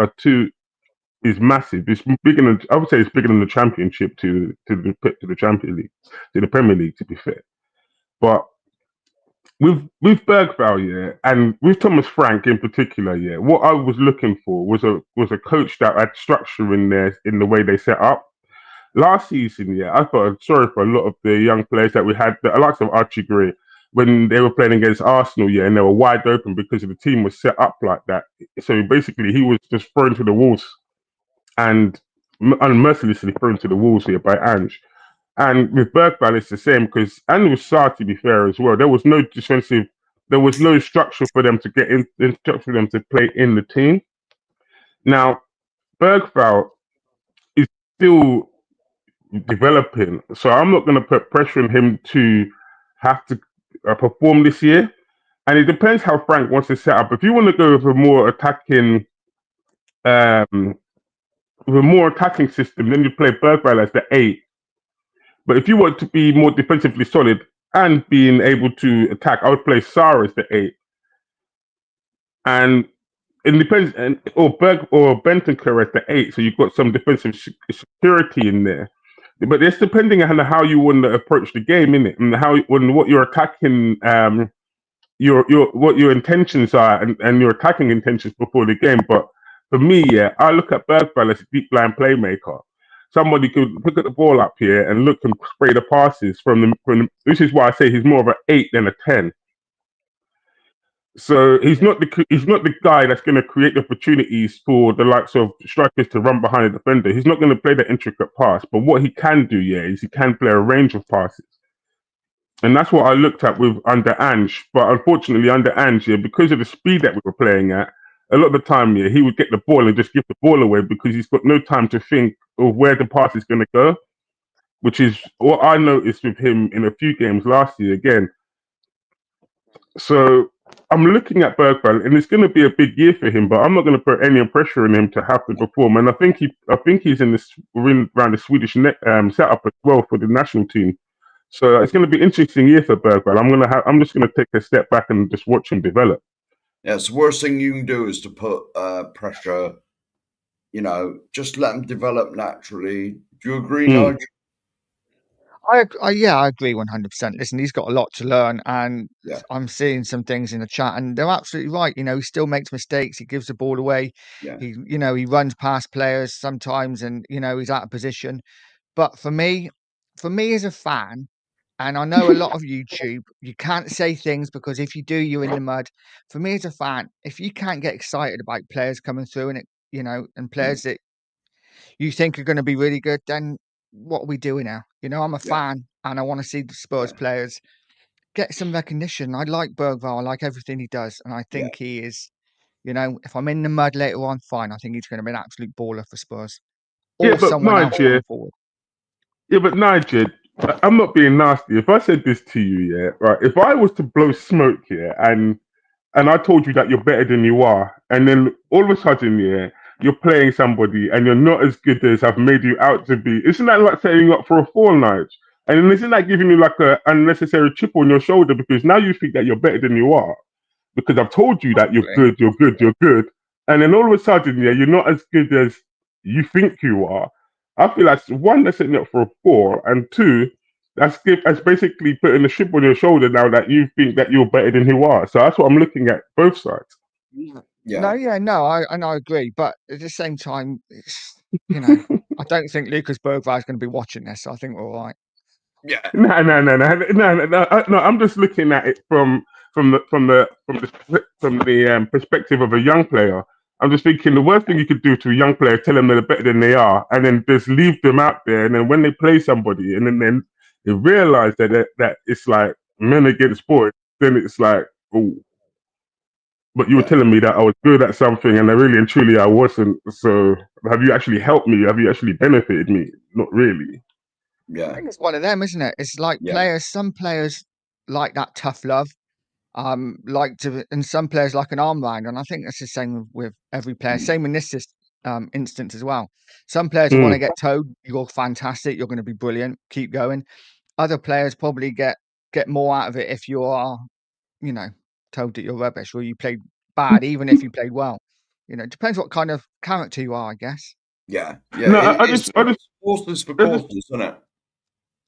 is massive. It's bigger than, I would say it's bigger than the Championship to the Champions League, to the Premier League, to be fair. But with Bergvall, yeah, and with Thomas Frank in particular, yeah, what I was looking for was a coach that had structure in the way they set up. Last season, yeah, I felt sorry for a lot of the young players that we had, the likes of Archie Gray, when they were playing against Arsenal, yeah, and they were wide open because the team was set up like that. So basically, he was just thrown to the wolves and unmercilessly thrown to the wolves here by Ange. And with Bergvall, it's the same because, and with Sarr, to be fair as well, there was no structure for them to get in, structure for them to play in the team. Now, Bergvall is still developing. So I'm not going to put pressure on him to have to perform this year. And it depends how Frank wants to set up. If you want to go with a more attacking, system, then you play Bergvall as the 8. But if you want to be more defensively solid and being able to attack, I would play Sarr as the 8. And it depends, or Bentancur as the 8. So you've got some defensive security in there. But it's depending on how you want to approach the game, innit? And what your attacking, what your intentions are, and your attacking intentions before the game. But for me, yeah, I look at Bergvall as a deep line playmaker. Somebody could pick up the ball up here and look and spray the passes from the. This is why I say he's more of an 8 than a 10. So he's not the guy that's going to create opportunities for the likes of strikers to run behind a defender. He's not going to play that intricate pass. But what he can do, yeah, is he can play a range of passes. And that's what I looked at with under Ange. But unfortunately, under Ange, yeah, because of the speed that we were playing at, a lot of the time, yeah, he would get the ball and just give the ball away because he's got no time to think of where the pass is going to go, which is what I noticed with him in a few games last year again. So I'm looking at Bergvall, and it's going to be a big year for him. But I'm not going to put any pressure on him to have to perform. And I think he's in this around the Swedish setup as well for the national team. So it's going to be an interesting year for Bergvall. I'm just going to take a step back and just watch him develop. Yeah, it's the worst thing you can do is to put pressure. You know, just let him develop naturally. Do you agree, Nigel? I agree 100%. Listen, he's got a lot to learn, and Yeah. I'm seeing some things in the chat, and they're absolutely right. You know, he still makes mistakes. He gives the ball away. Yeah. He runs past players sometimes, and he's out of position. But for me as a fan, and I know a lot of YouTube, you can't say things because if you do, you're in the mud. For me as a fan, if you can't get excited about players coming through and players that you think are going to be really good, then what are we doing now? I'm a fan and I want to see the Spurs players get some recognition. I like Bergvall. I like everything he does. And I think he is, if I'm in the mud later on, fine. I think he's going to be an absolute baller for Spurs or Yeah, but someone else Nigel, going forward. Yeah, but Nigel, I'm not being nasty. If I said this to you, yeah, right. If I was to blow smoke here, and I told you that you're better than you are, and then all of a sudden, yeah, you're playing somebody and you're not as good as I've made you out to be. Isn't that like setting you up for a fall, Nige? And then isn't that giving you like a unnecessary chip on your shoulder because now you think that you're better than you are because I've told you that you're good, you're good, you're good, and then all of a sudden, yeah, you're not as good as you think you are. I feel like one, that's setting you up for a fall, and two, that's basically putting a chip on your shoulder now that you think that you're better than you are. So that's what I'm looking at both sides. Yeah. No, I agree, but at the same time, it's, I don't think Lucas Bergvall is going to be watching this. So I think we're all right. Yeah. No. I'm just looking at it from the perspective of a young player. I'm just thinking the worst thing you could do to a young player, tell them they're better than they are, and then just leave them out there. And then when they play somebody, and then they realize that it's like men against boys, then it's like, oh. But you were telling me that I was good at something, and I really and truly I wasn't. So have you actually helped me? Have you actually benefited me? Not really. I Yeah. think it's one of them, isn't it? It's like Yeah. some players like that tough love, and some players like an arm round, and I think that's the same with every player. Same in this instance as well. Some players want to Mm. get told, "You're fantastic. You're going to be brilliant. Keep going." Other players probably get more out of it if you are, you know, told that you're rubbish or you played bad, even if you played well. It depends what kind of character you are, I guess. Yeah. Yeah. No, It I is just, I just, horses for I just courses, isn't it?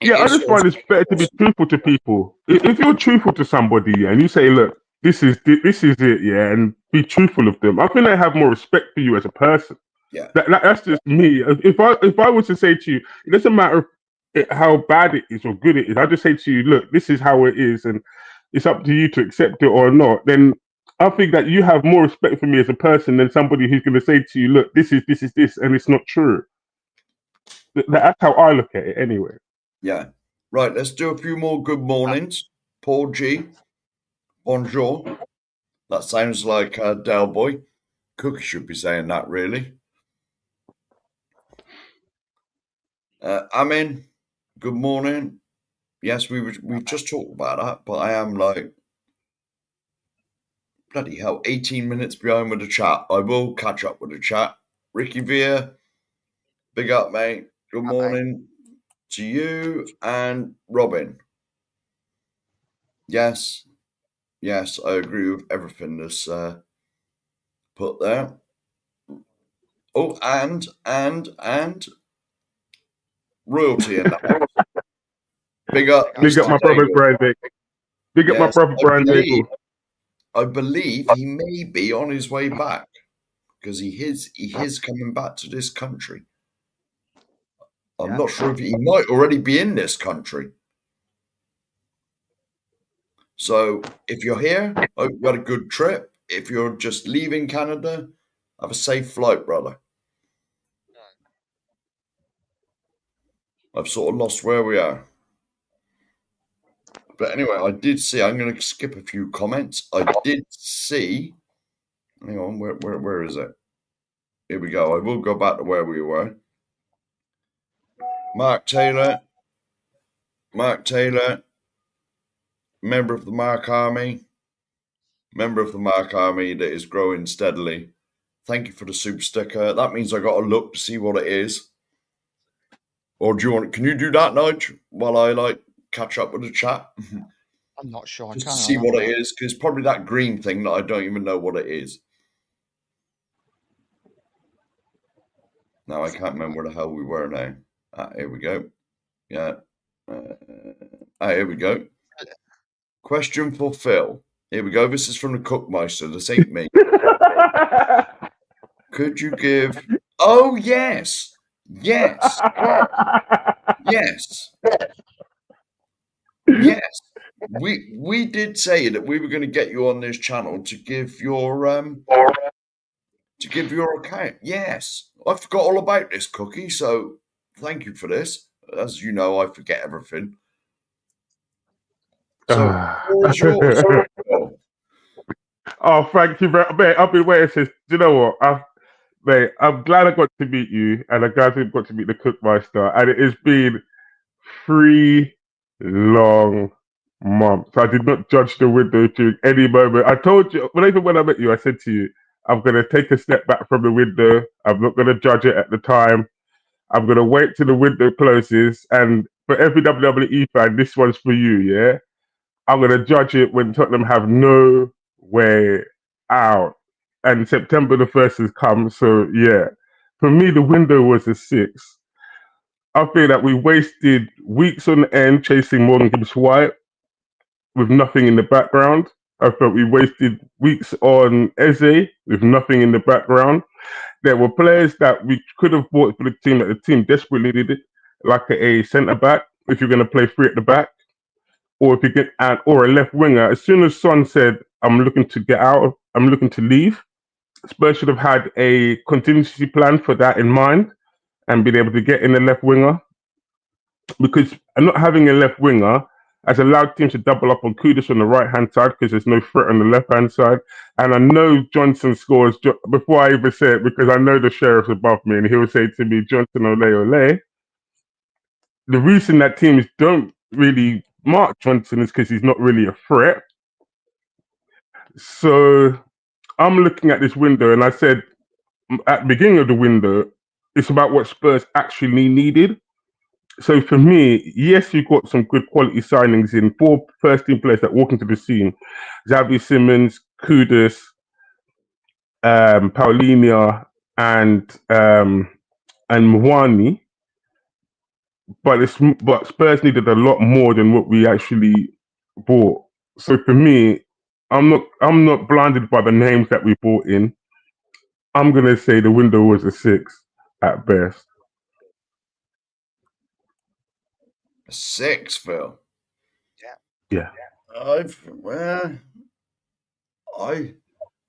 It Yeah, I is just find horses it's for better to be courses. truthful to people. If you're truthful to somebody and you say, "Look, this is it," yeah, and be truthful of them, I think they have more respect for you as a person. Yeah. That's just me. If I was to say to you, it doesn't matter how bad it is or good it is. I just say to you, "Look, this is how it is, and it's up to you to accept it or not." Then I think that you have more respect for me as a person than somebody who's going to say to you, "Look, this is this," and it's not true. That's how I look at it, anyway. Yeah. Right. Let's do a few more good mornings. Paul G. Bonjour. That sounds like Del Boy. Cookie should be saying that, really. Amin. Good morning. Yes, we just talked about that, but I am like, bloody hell, 18 minutes behind with the chat. I will catch up with the chat. Ricky Veer, big up, mate. Good morning to you and Robin. Yes, I agree with everything that's put there. Oh, and royalty in that. Big up, Big up Mr. my brother Daigle. Brian Daigle. Big up my Yes, brother Brian Daigle. I believe he may be on his way back because he is coming back to this country. I'm not sure if he might already be in this country. So if you're here, hope you had a good trip. If you're just leaving Canada, have a safe flight, brother. I've sort of lost where we are. But anyway, I did see, I'm going to skip a few comments. I did see, hang on, where is it? Here we go. I will go back to where we were. Mark Taylor, member of the Mark Army that is growing steadily. Thank you for the super sticker. That means I got to look to see what it is. Or can you do that, Nige, while I catch up with the chat? I'm not sure. Just to see what it is, because it's probably that green thing that I don't even know what it is. Now I can't remember where the hell we were now. Here we go. Yeah. Here we go. Question for Phil. Here we go. This is from the Cookmeister. This ain't me. Could you give... Oh, yes. Yes. We did say that we were going to get you on this channel to give your account. Yes. I forgot all about this, Cookie, so thank you for this. As you know, I forget everything. So, what is yours? Oh, thank you very much. I've been waiting since. Do you know what? I'm glad I got to meet you, and I'm glad I got to meet the Cookmeister, and it has been 3 long months. I did not judge the window during any moment. I told you, even when I met you, I said to you, I'm going to take a step back from the window. I'm not going to judge it at the time. I'm going to wait till the window closes. And for every WWE fan, this one's for you, yeah? I'm going to judge it when Tottenham have no way out. And September the 1st has come. So, yeah, for me, the window was a 6. I feel that we wasted weeks on end chasing Morgan Gibbs White with nothing in the background. I felt we wasted weeks on Eze with nothing in the background. There were players that we could have bought for the team that the team desperately needed, like a centre back if you're going to play 3 at the back, or if you get or a left winger. As soon as Son said, "I'm looking to get out, I'm looking to leave," Spurs should have had a contingency plan for that in mind and been able to get in the left winger, because not having a left winger has allowed teams to double up on Kudus on the right hand side because there's no threat on the left hand side. And I know Johnson scores before I even say it, because I know the sheriff's above me and he'll say to me, "Johnson, ole, ole." The reason that teams don't really mark Johnson is because he's not really a threat. So I'm looking at this window and I said at the beginning of the window, it's about what Spurs actually needed. So for me, yes, you've got some good quality signings in 4 first-team players that walk into the scene: Xavi Simons, Kudus, Paulinho, and Muani. But Spurs needed a lot more than what we actually bought. So for me, I'm not blinded by the names that we bought in. I'm gonna say the window was a 6 at best. A 6, Phil. Yeah. I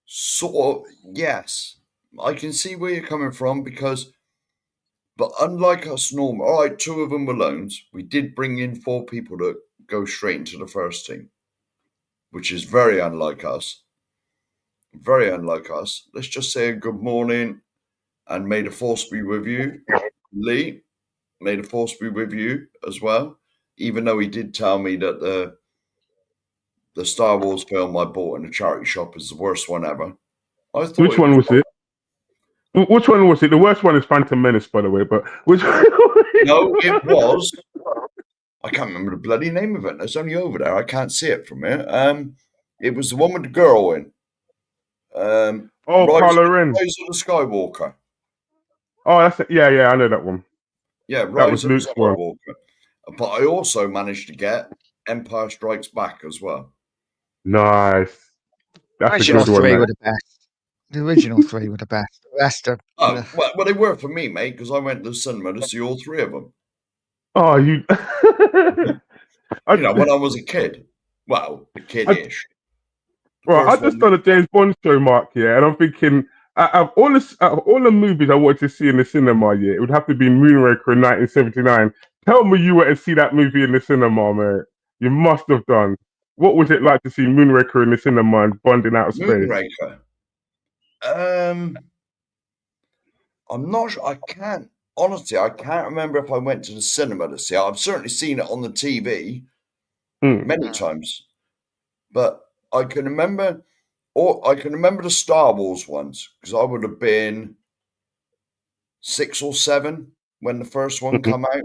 sort of, yes, I can see where you're coming from, but unlike us normal, all right, 2 of them were loans. We did bring in 4 people to go straight into the first team, which is very unlike us. Very unlike us. Let's just say a good morning and may the force be with you, Lee. May the force be with you as well. Even though he did tell me that the Star Wars film I bought in a charity shop is the worst one ever. I thought Which one was it? Which one was it? The worst one is Phantom Menace, by the way. But which one? No, it was. I can't remember the bloody name of it. It's only over there. I can't see it from here. It was the one with the girl in. Kylo Ren. Rise of the Skywalker. Oh, that's it. Yeah, I know that one. Yeah, Rise of the Skywalker. But I also managed to get Empire Strikes Back as well. Nice. That's original a good 3 were the best. The original 3 were the best. The rest are... well, they were for me, mate, because I went to the cinema to see all 3 of them. Oh, you... when I was a kid. Well, a kid-ish. Right, I just done a James Bond show, Mark, and I'm thinking, out of all the movies I wanted to see in the cinema, it would have to be Moonraker in 1979. Tell me you went to see that movie in the cinema, mate. You must have done. What was it like to see Moonraker in the cinema and Bond in outer space? Moonraker? I'm not sure. I can't remember if I went to the cinema to see it. I've certainly seen it on the TV many times. But I can remember the Star Wars ones, because I would have been 6 or 7 when the first one came out.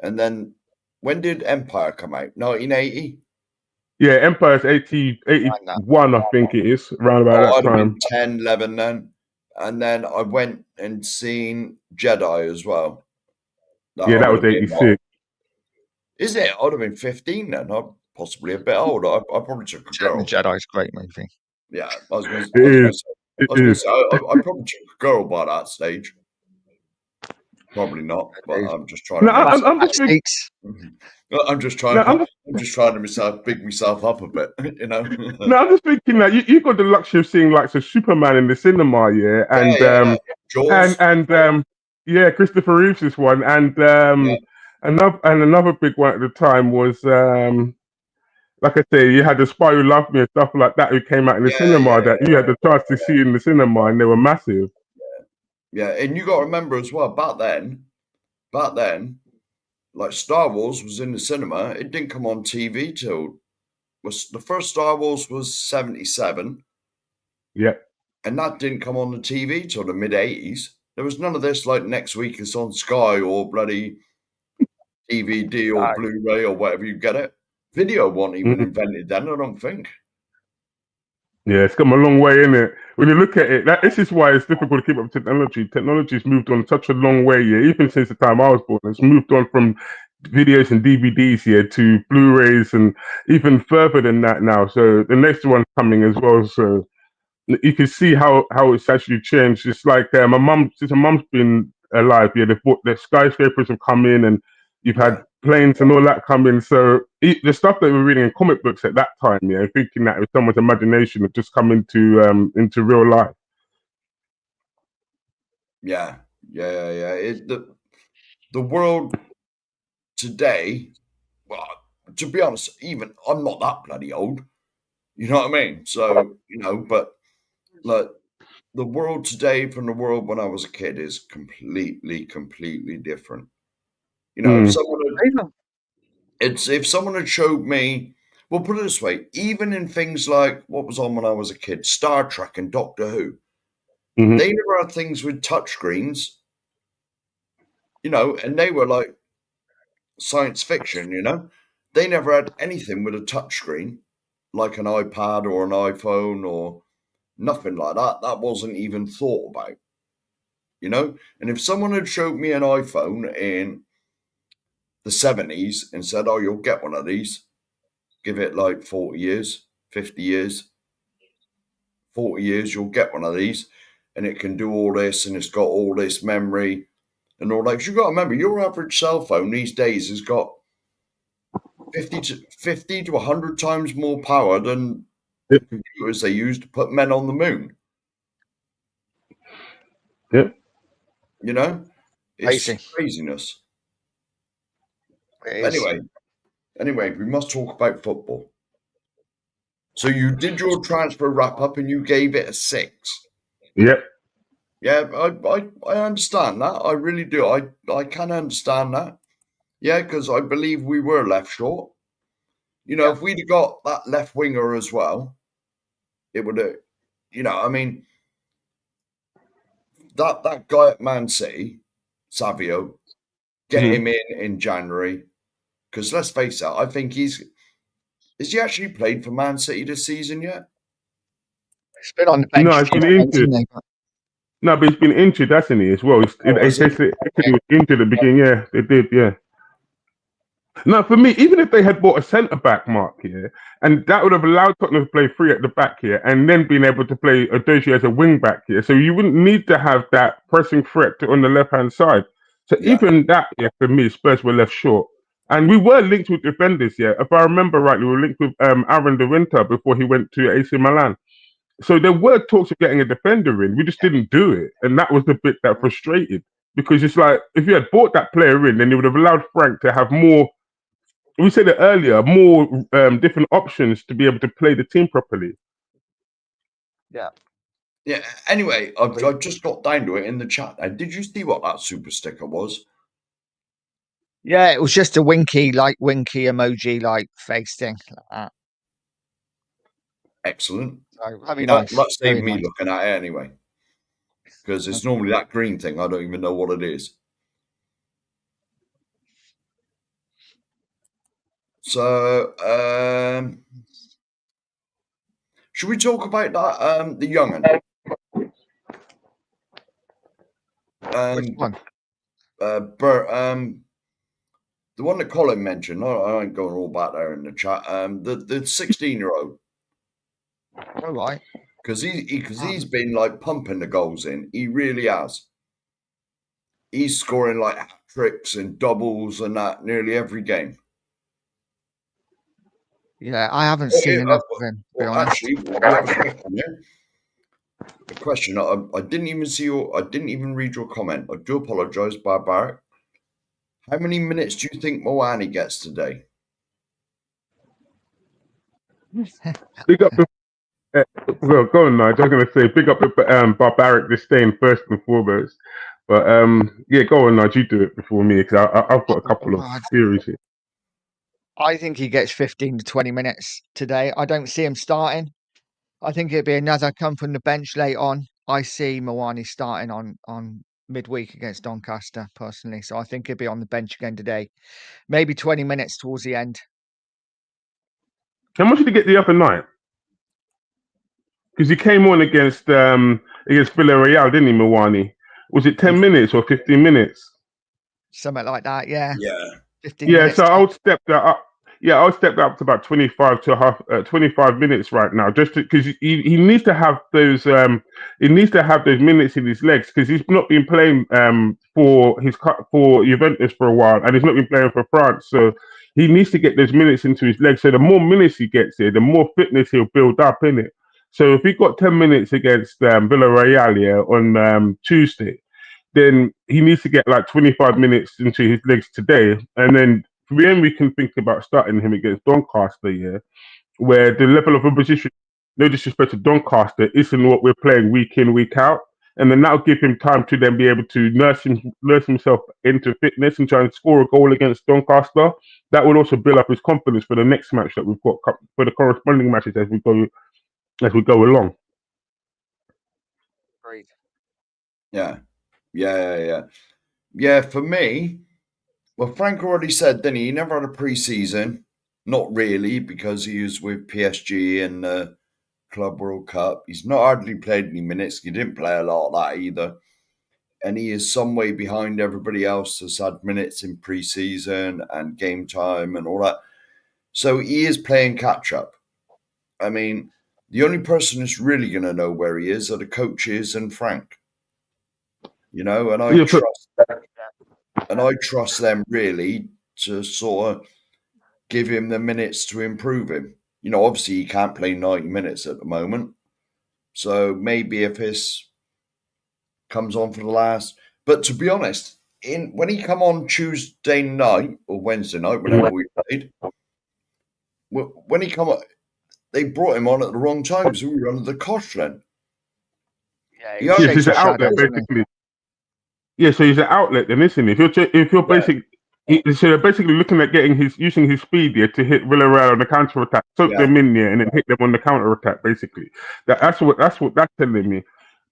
And then when did Empire come out? 1980? Yeah, Empire's 81, I think it is, around about that time. I'd have been 10, 11 then. And then I went and seen Jedi as well. That was 86. Is it? I'd have been 15 then. I'm possibly a bit older. I probably took a girl. Jedi's a great movie. Yeah, I was going to say, I probably took a girl by that stage. Probably not, but I'm just trying I'm just trying to big myself up a bit, No, I'm just thinking that you got the luxury of seeing like Superman in the cinema, and Jaws. and Christopher Reeve's one, and another big one at the time was like I say, you had the Spy Who Loved Me and stuff like that who came out in the cinema that you had the chance to see in the cinema, and they were massive. Yeah, and you got to remember as well, back then, like Star Wars was in the cinema. It didn't come on TV till the first Star Wars was 1977. Yeah. And that didn't come on the TV till the mid-80s. There was none of this like next week it's on Sky or bloody DVD or Blu-ray or whatever you get it. Video wasn't even invented then, I don't think. Yeah, it's come a long way, innit? When you look at it, this is why it's difficult to keep up with technology. Technology's moved on such a long way, yeah. Even since the time I was born, it's moved on from videos and DVDs here to Blu-rays and even further than that now. So the next one's coming as well. So you can see how it's actually changed. It's like my mum, since my mum's been alive, yeah, the skyscrapers have come in and you've had planes and all that come in. So the stuff that we were reading in comic books at that time, yeah, thinking that with someone's imagination had just come into real life. Yeah. The world today, well, to be honest, even I'm not that bloody old. You know what I mean? So, but like the world today from the world when I was a kid is completely different. If someone had showed me, well, put it this way, even in things like what was on when I was a kid, Star Trek and Doctor Who, they never had things with touchscreens, and they were like science fiction, They never had anything with a touchscreen, like an iPad or an iPhone or nothing like that. That wasn't even thought about, And if someone had showed me an iPhone in the 70s and said, oh, you'll get one of these, give it like 40 years, 50 years, 40 years, you'll get one of these, and it can do all this, and it's got all this memory and all that. 'Cause you've got to remember, your average cell phone these days has got 50 to 100 times more power than the computers they used to put men on the moon. Yep. It's craziness. Anyway, we must talk about football. So you did your transfer wrap up and you gave it a 6. Yep. Yeah, I understand that. I really do. I can understand that. Yeah, because I believe we were left short. If we'd have got that left winger as well, it would have, I mean, that guy at Man City, Savio, get him in January. Because let's face it, I think has he actually played for Man City this season yet? He's been on the bench. No, he's been injured. No, but he's been injured, hasn't he, as well? He was injured at the beginning. Yeah, they did, yeah. No, for me, even if they had bought a centre-back, Mark, here, and that would have allowed Tottenham to play 3 at the back here, and then being able to play Odoji as a wing-back here, so you wouldn't need to have that pressing threat on the left-hand side. So even that, for me, Spurs were left short. And we were linked with defenders, If I remember rightly, we were linked with Aaron De Winter before he went to AC Milan. So there were talks of getting a defender in. We just didn't do it. And that was the bit that frustrated. Because it's like, if you had bought that player in, then you would have allowed Frank to have more, we said it earlier, more different options to be able to play the team properly. Yeah. Yeah. Anyway, I've just got down to it in the chat. Did you see what that super sticker was? Yeah, it was just a winky emoji, like face thing like that. Excellent. So, very nice. Let's save me looking at it anyway. Because it's normally that green thing. I don't even know what it is. So, should we talk about that? The young'un. Which one? The one that Colin mentioned. I ain't going all back there in the chat. The 16-year-old. All right. Because he's been like pumping the goals in. He really has. He's scoring like hat tricks and doubles and that nearly every game. Yeah, I haven't seen enough of him. Actually, we have a question. I didn't even see I didn't even read your comment. I do apologise, Barbaric. How many minutes do you think Muani gets today? Big up well, go on, Nigel. I was going to say, big up Barbaric this staying first and foremost. But yeah, go on, Nigel, you do it before me because I've got a couple of theories here. I think he gets 15 to 20 minutes today. I don't see him starting. I think it'd be another come from the bench late on. I see Muani starting on midweek against Doncaster personally. So I think he'll be on the bench again today. Maybe 20 minutes towards the end. How much did he get the other night? Because he came on against Villarreal, didn't he, Muani? Was it 10 minutes or 15 minutes? Something like that, yeah. Yeah. 15 Yeah, minutes. so I would step that up. Yeah, I'll step that up to about 25 minutes right now, just because he needs to have those minutes in his legs because he's not been playing for Juventus for a while and he's not been playing for France, so he needs to get those minutes into his legs. So the more minutes he gets here, the more fitness he'll build up in it. So if he got 10 minutes against Villarreal on Tuesday, then he needs to get like 25 minutes into his legs today. And then we can think about starting him against Doncaster, yeah, where the level of opposition, no disrespect to Doncaster, isn't what we're playing week in, week out. And then that'll give him time to then be able to nurse himself into fitness and try and score a goal against Doncaster. That will also build up his confidence for the next match that we've got, for the corresponding matches as we go along. Agreed. Yeah, for me, well, Frank already said, didn't he? He never had a pre-season. Not really, because he was with PSG in the Club World Cup. He's not hardly played any minutes. He didn't play a lot of that either. And he is some way behind everybody else that's had minutes in pre-season and game time and all that. So he is playing catch-up. I mean, the only person that's really going to know where he is are the coaches and Frank. And I trust them really to sort of give him the minutes to improve him. Obviously he can't play 90 minutes at the moment. So maybe if his comes on for the last, but to be honest, when he come on Tuesday night or Wednesday night, whenever we played, when he come on, they brought him on at the wrong time because we were under the cosh then. Yeah, he's an outlet basically. Yeah, so he's an outlet then, isn't he? If you're basically looking at using his speed here to hit Villarreal on the counter attack, soak them in there, and then hit them on the counter attack. Basically, that's what that's telling me.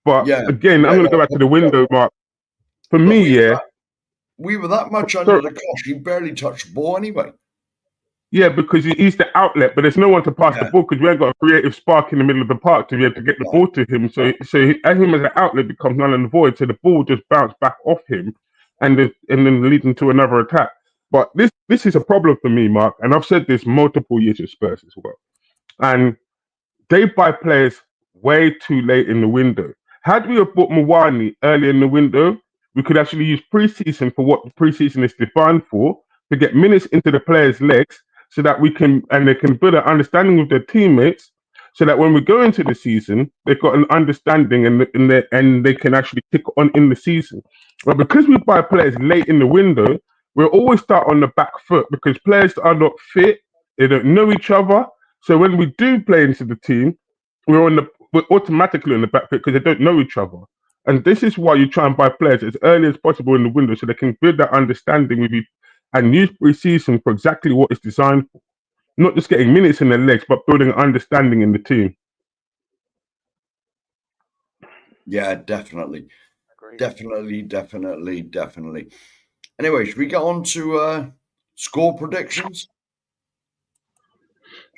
But again, I'm going to go back to the window, Mark. For me, we were that much under the cosh. He barely touched the ball anyway. Yeah, because he's the outlet, but there's no one to pass the ball because we ain't got a creative spark in the middle of the park to be able to get the ball to him. So him as an outlet becomes null and void. So the ball just bounced back off him, and then leading to another attack. But this is a problem for me, Mark, and I've said this multiple years with Spurs as well. And they buy players way too late in the window. Had we have bought Muani early in the window, we could actually use pre-season for what the pre-season is defined for, to get minutes into the players' legs, so that they can build an understanding with their teammates, so that when we go into the season, they've got an understanding and they can actually kick on in the season. But because we buy players late in the window, we'll always start on the back foot because players are not fit, they don't know each other. So when we do play into the team, we're automatically on the back foot because they don't know each other. And this is why you try and buy players as early as possible in the window so they can build that understanding with you and use pre-season for exactly what it's designed for. Not just getting minutes in their legs, but building an understanding in the team. Yeah, definitely. Definitely. Anyway, should we get on to score predictions?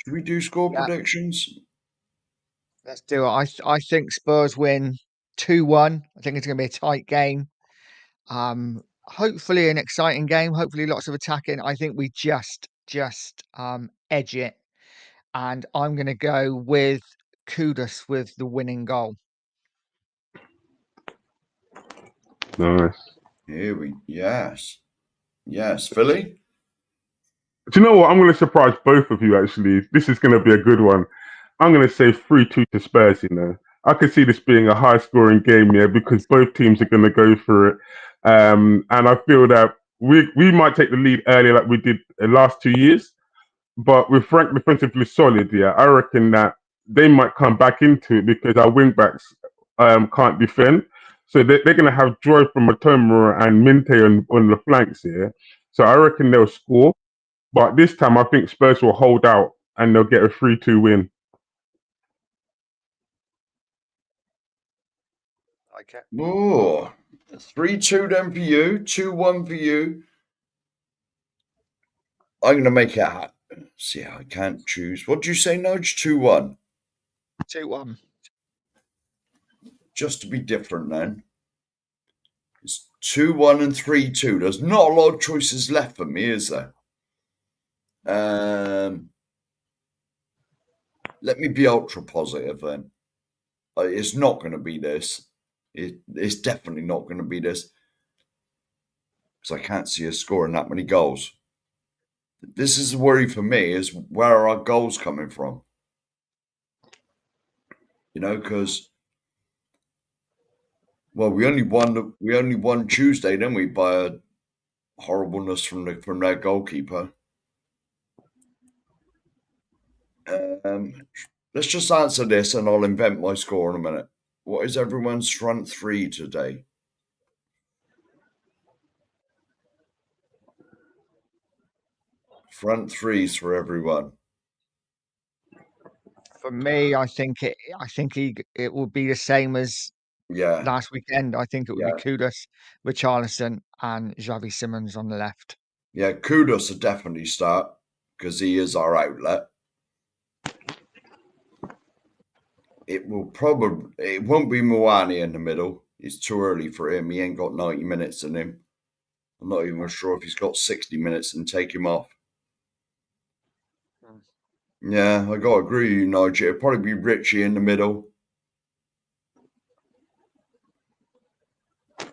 Should we do score predictions? Let's do it. I think Spurs win 2-1. I think it's going to be a tight game. Hopefully an exciting game. Hopefully lots of attacking. I think we just edge it. And I'm going to go with Kudus with the winning goal. Nice. Yes, Philly? Do you know what? I'm going to surprise both of you, actually. This is going to be a good one. I'm going to say 3-2 to Spurs, I could see this being a high-scoring game, because both teams are going to go for it. And I feel that we might take the lead early like we did the last 2 years. But with Frank defensively solid, I reckon that they might come back into it because our wing-backs can't defend. So they're going to have Joy from Matoma and Minte on the flanks here. So I reckon they'll score. But this time I think Spurs will hold out and they'll get a 3-2 win. Okay. Oh, 3-2 then for you, 2-1 for you. I'm going to make it happen. See, I can't choose. What do you say, Nudge? 2-1. 2-1. Just to be different then. It's 2-1 and 3-2. There's not a lot of choices left for me, is there? Let me be ultra positive then. It's not going to be this. It's definitely not going to be this. Because I can't see us scoring that many goals. This is a worry for me, is where are our goals coming from? You know, because we only won Tuesday, didn't we, by a horribleness from their goalkeeper. Let's just answer this, and I'll invent my score in a minute. What is everyone's front three today? Front threes for everyone. For me, I think it will be the same as Yeah. last weekend. I think it would Yeah. be Kudus, Richarlison, and Xavi Simons on the left. Yeah, Kudus will definitely start because he is our outlet. It won't be Muani in the middle. It's too early for him. He ain't got 90 minutes in him. I'm not even sure if he's got 60 minutes and take him off. Yeah, I got to agree with you, Nigel. It'll probably be Richie in the middle.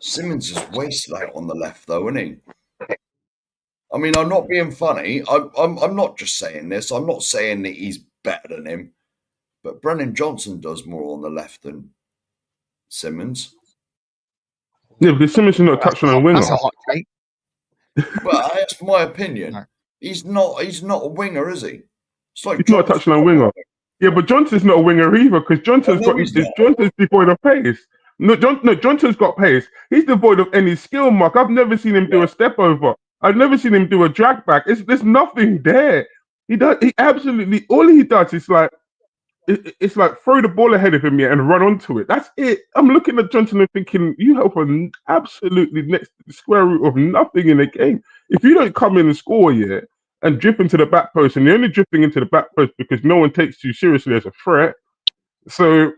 Simmons is wasted out on the left, though, isn't he? I mean, I'm not being funny. I'm not just saying this. I'm not saying that he's better than him. But Brennan Johnson does more on the left than Simmons. Yeah, because Simmons is not touching on a winger. That's a hot take. Well, that's my opinion. No. He's not a winger, is he? It's like He's not touching on a winger. Yeah, but Johnson's not a winger either because Johnson's devoid of pace. Johnson's got pace. He's devoid of any skill, Mark. I've never seen him do a step over. I've never seen him do a drag back. There's nothing there. He absolutely all he does is like it's like throw the ball ahead of him and run onto it. That's it. I'm looking at Johnson and thinking you help him absolutely next to the square root of nothing in the game. If you don't come in and score and drip into the back post, and you're only drifting into the back post because no one takes you seriously as a threat. So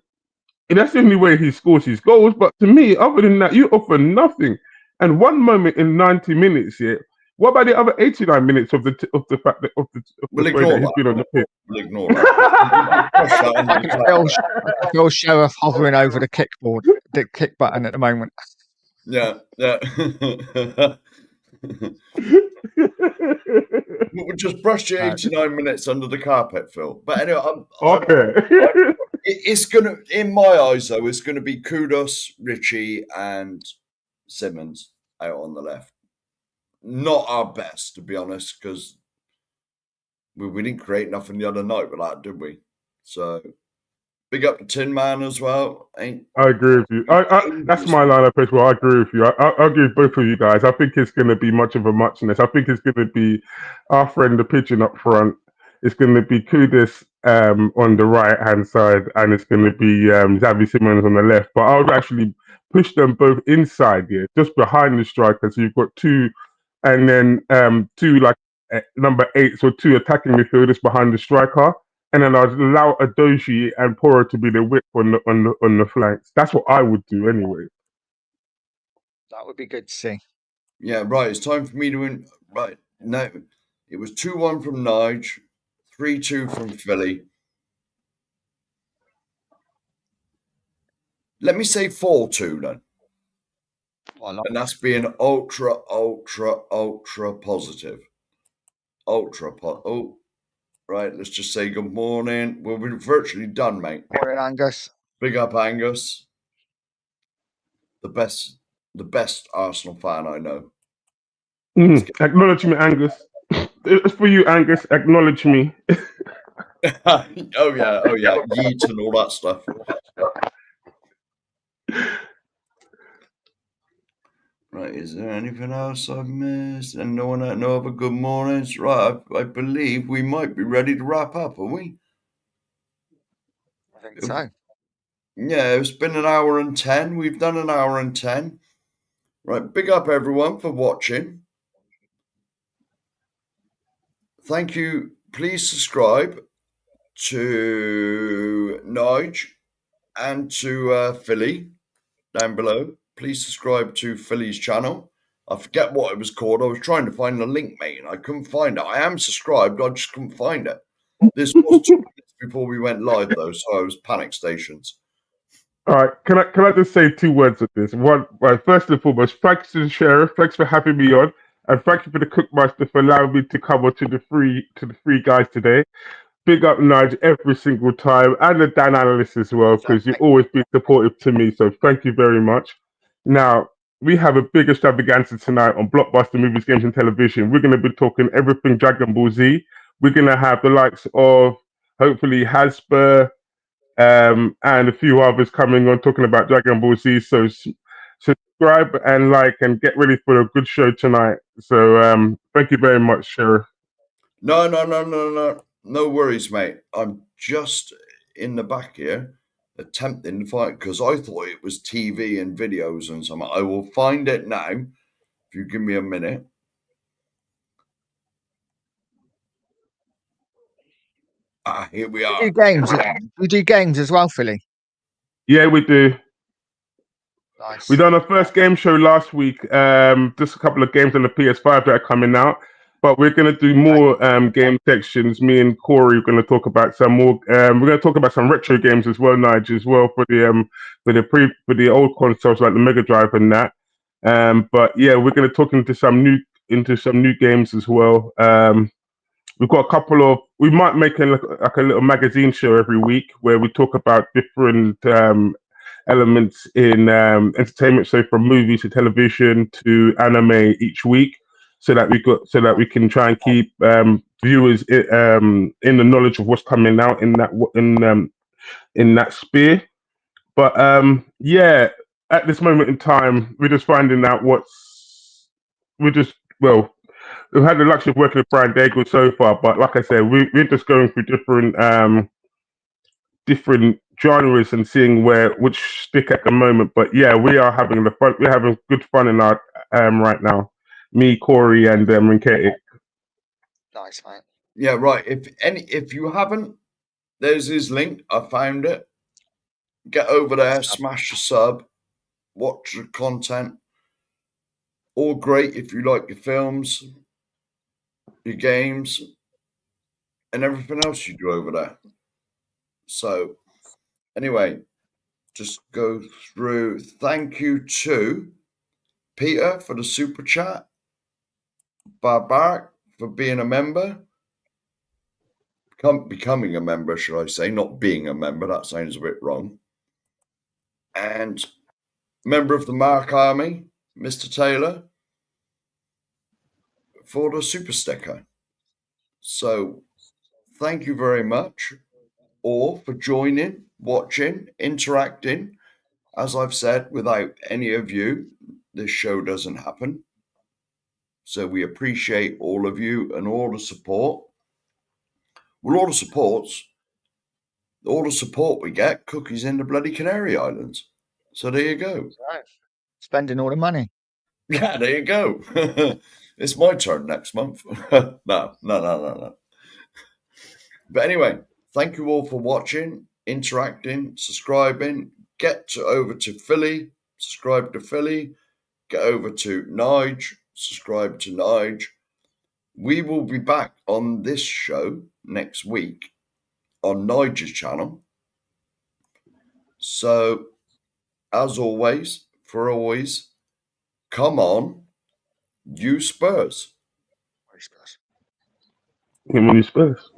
that's the only way he scores his goals. But to me, other than that, you offer nothing. And one moment in 90 minutes what about the other 89 minutes of the fact that We'll way ignore that he's been on the pitch? We'll ignore that. Phil Sheriff hovering over the kick button at the moment. Yeah. We'll just brush your 89 minutes under the carpet, Phil. But anyway, it's gonna, in my eyes, though, it's gonna be Kudus, Richie, and Simmons out on the left. Not our best, to be honest, because we didn't create nothing the other night with that, did we? So big up to Tin Man as well. I agree with you. That's my lineup as well. I agree with you. I'll give both of you guys. I think it's going to be much of a muchness. I think it's going to be our friend the pigeon up front. It's going to be Kudus on the right hand side, and it's going to be Xavi Simons on the left. But I would actually push them both inside here, just behind the striker. So you've got two, and then two like number 8, so two attacking midfielders behind the striker. And then I'd allow Adoji and Poro to be the whip on the flanks. That's what I would do anyway. That would be good to see. Yeah, right. It's time for me to win. Right. No, it was 2-1 from Nige, 3-2 from Philly. Let me say 4-2 then. And that's being ultra positive. Right, let's just say good morning. Well, we're virtually done, mate. Morning, Angus. Big up, Angus. The best Arsenal fan I know. Acknowledge me, Angus. It's for you, Angus. Acknowledge me. Oh yeah, Yeet and all that stuff. Right, is there anything else I've missed? And no other good mornings? Right, I believe we might be ready to wrap up, are we? I think so. Yeah, it's been an hour and 10. We've done an hour and 10. Right, big up everyone for watching. Thank you. Please subscribe to Nige and to Philly down below. Please subscribe to Philly's channel. I forget what it was called. I was trying to find the link, mate, and I couldn't find it. I am subscribed. I just couldn't find it. This was 2 minutes before we went live, though, so I was panic stations. All right, can I just say 2 words of this? One, right, first and foremost, thanks to the sheriff, thanks for having me on, and thank you for the cookmaster for allowing me to come on to the three guys today. Big up Nige every single time, and the Dan analyst as well, because you've always been supportive to me. So thank you very much. Now we have a big extravaganza tonight on Blockbuster Movies, Games, and Television. We're going to be talking everything Dragon Ball Z. We're going to have the likes of hopefully Hasper, and a few others coming on talking about Dragon Ball Z. So subscribe and like and get ready for a good show tonight. So thank you very much, Sheriff. No worries, mate. I'm just in the back here attempting to find, because I thought it was TV and videos and something. I will find it now if you give me a minute. Here we are. We do games. We do games as well, Philly. Yeah, we do. Nice. We done our first game show last week. Just a couple of games on the PS5 that are coming out, but we're going to do more game sections. Me and Corey are going to talk about some more. We're going to talk about some retro games as well, Nigel, as well for the old consoles like the Mega Drive and that. But yeah, we're going to talk into some new games as well. We've got a couple of. We might make like a little magazine show every week where we talk about different elements in entertainment, so from movies to television to anime each week, so that we can try and keep viewers in the knowledge of what's coming out in that sphere. But yeah, at this moment in time, we're just finding out we've had the luxury of working with Brian Daigle so far, but like I said, we're just going through different genres and seeing which stick at the moment. But yeah, we are having the fun. We're having good fun in our right now. Me, Corey, and Rinketi. Nice, mate. Yeah, right. If you haven't, there's his link. I found it. Get over there, smash the sub, watch the content. All great if you like your films, your games, and everything else you do over there. So, anyway, just go through. Thank you to Peter for the super chat, Barbaric for being a member, becoming a member, should I say, not being a member. That sounds a bit wrong. And member of the Mark Army, Mr. Taylor, for the super sticker. So, thank you very much all for joining, watching, interacting. As I've said, without any of you, this show doesn't happen. So we appreciate all of you and all the support. Well, all the support we get, cookies in the bloody Canary Islands. So there you go. Right. Spending all the money. Yeah, there you go. It's my turn next month. No. But anyway, thank you all for watching, interacting, subscribing. Get over to Philly, subscribe to Philly. Get over to Nige, subscribe to Nige. We will be back on this show next week on Nige's channel. So, as always, come on, you Spurs. Spurs.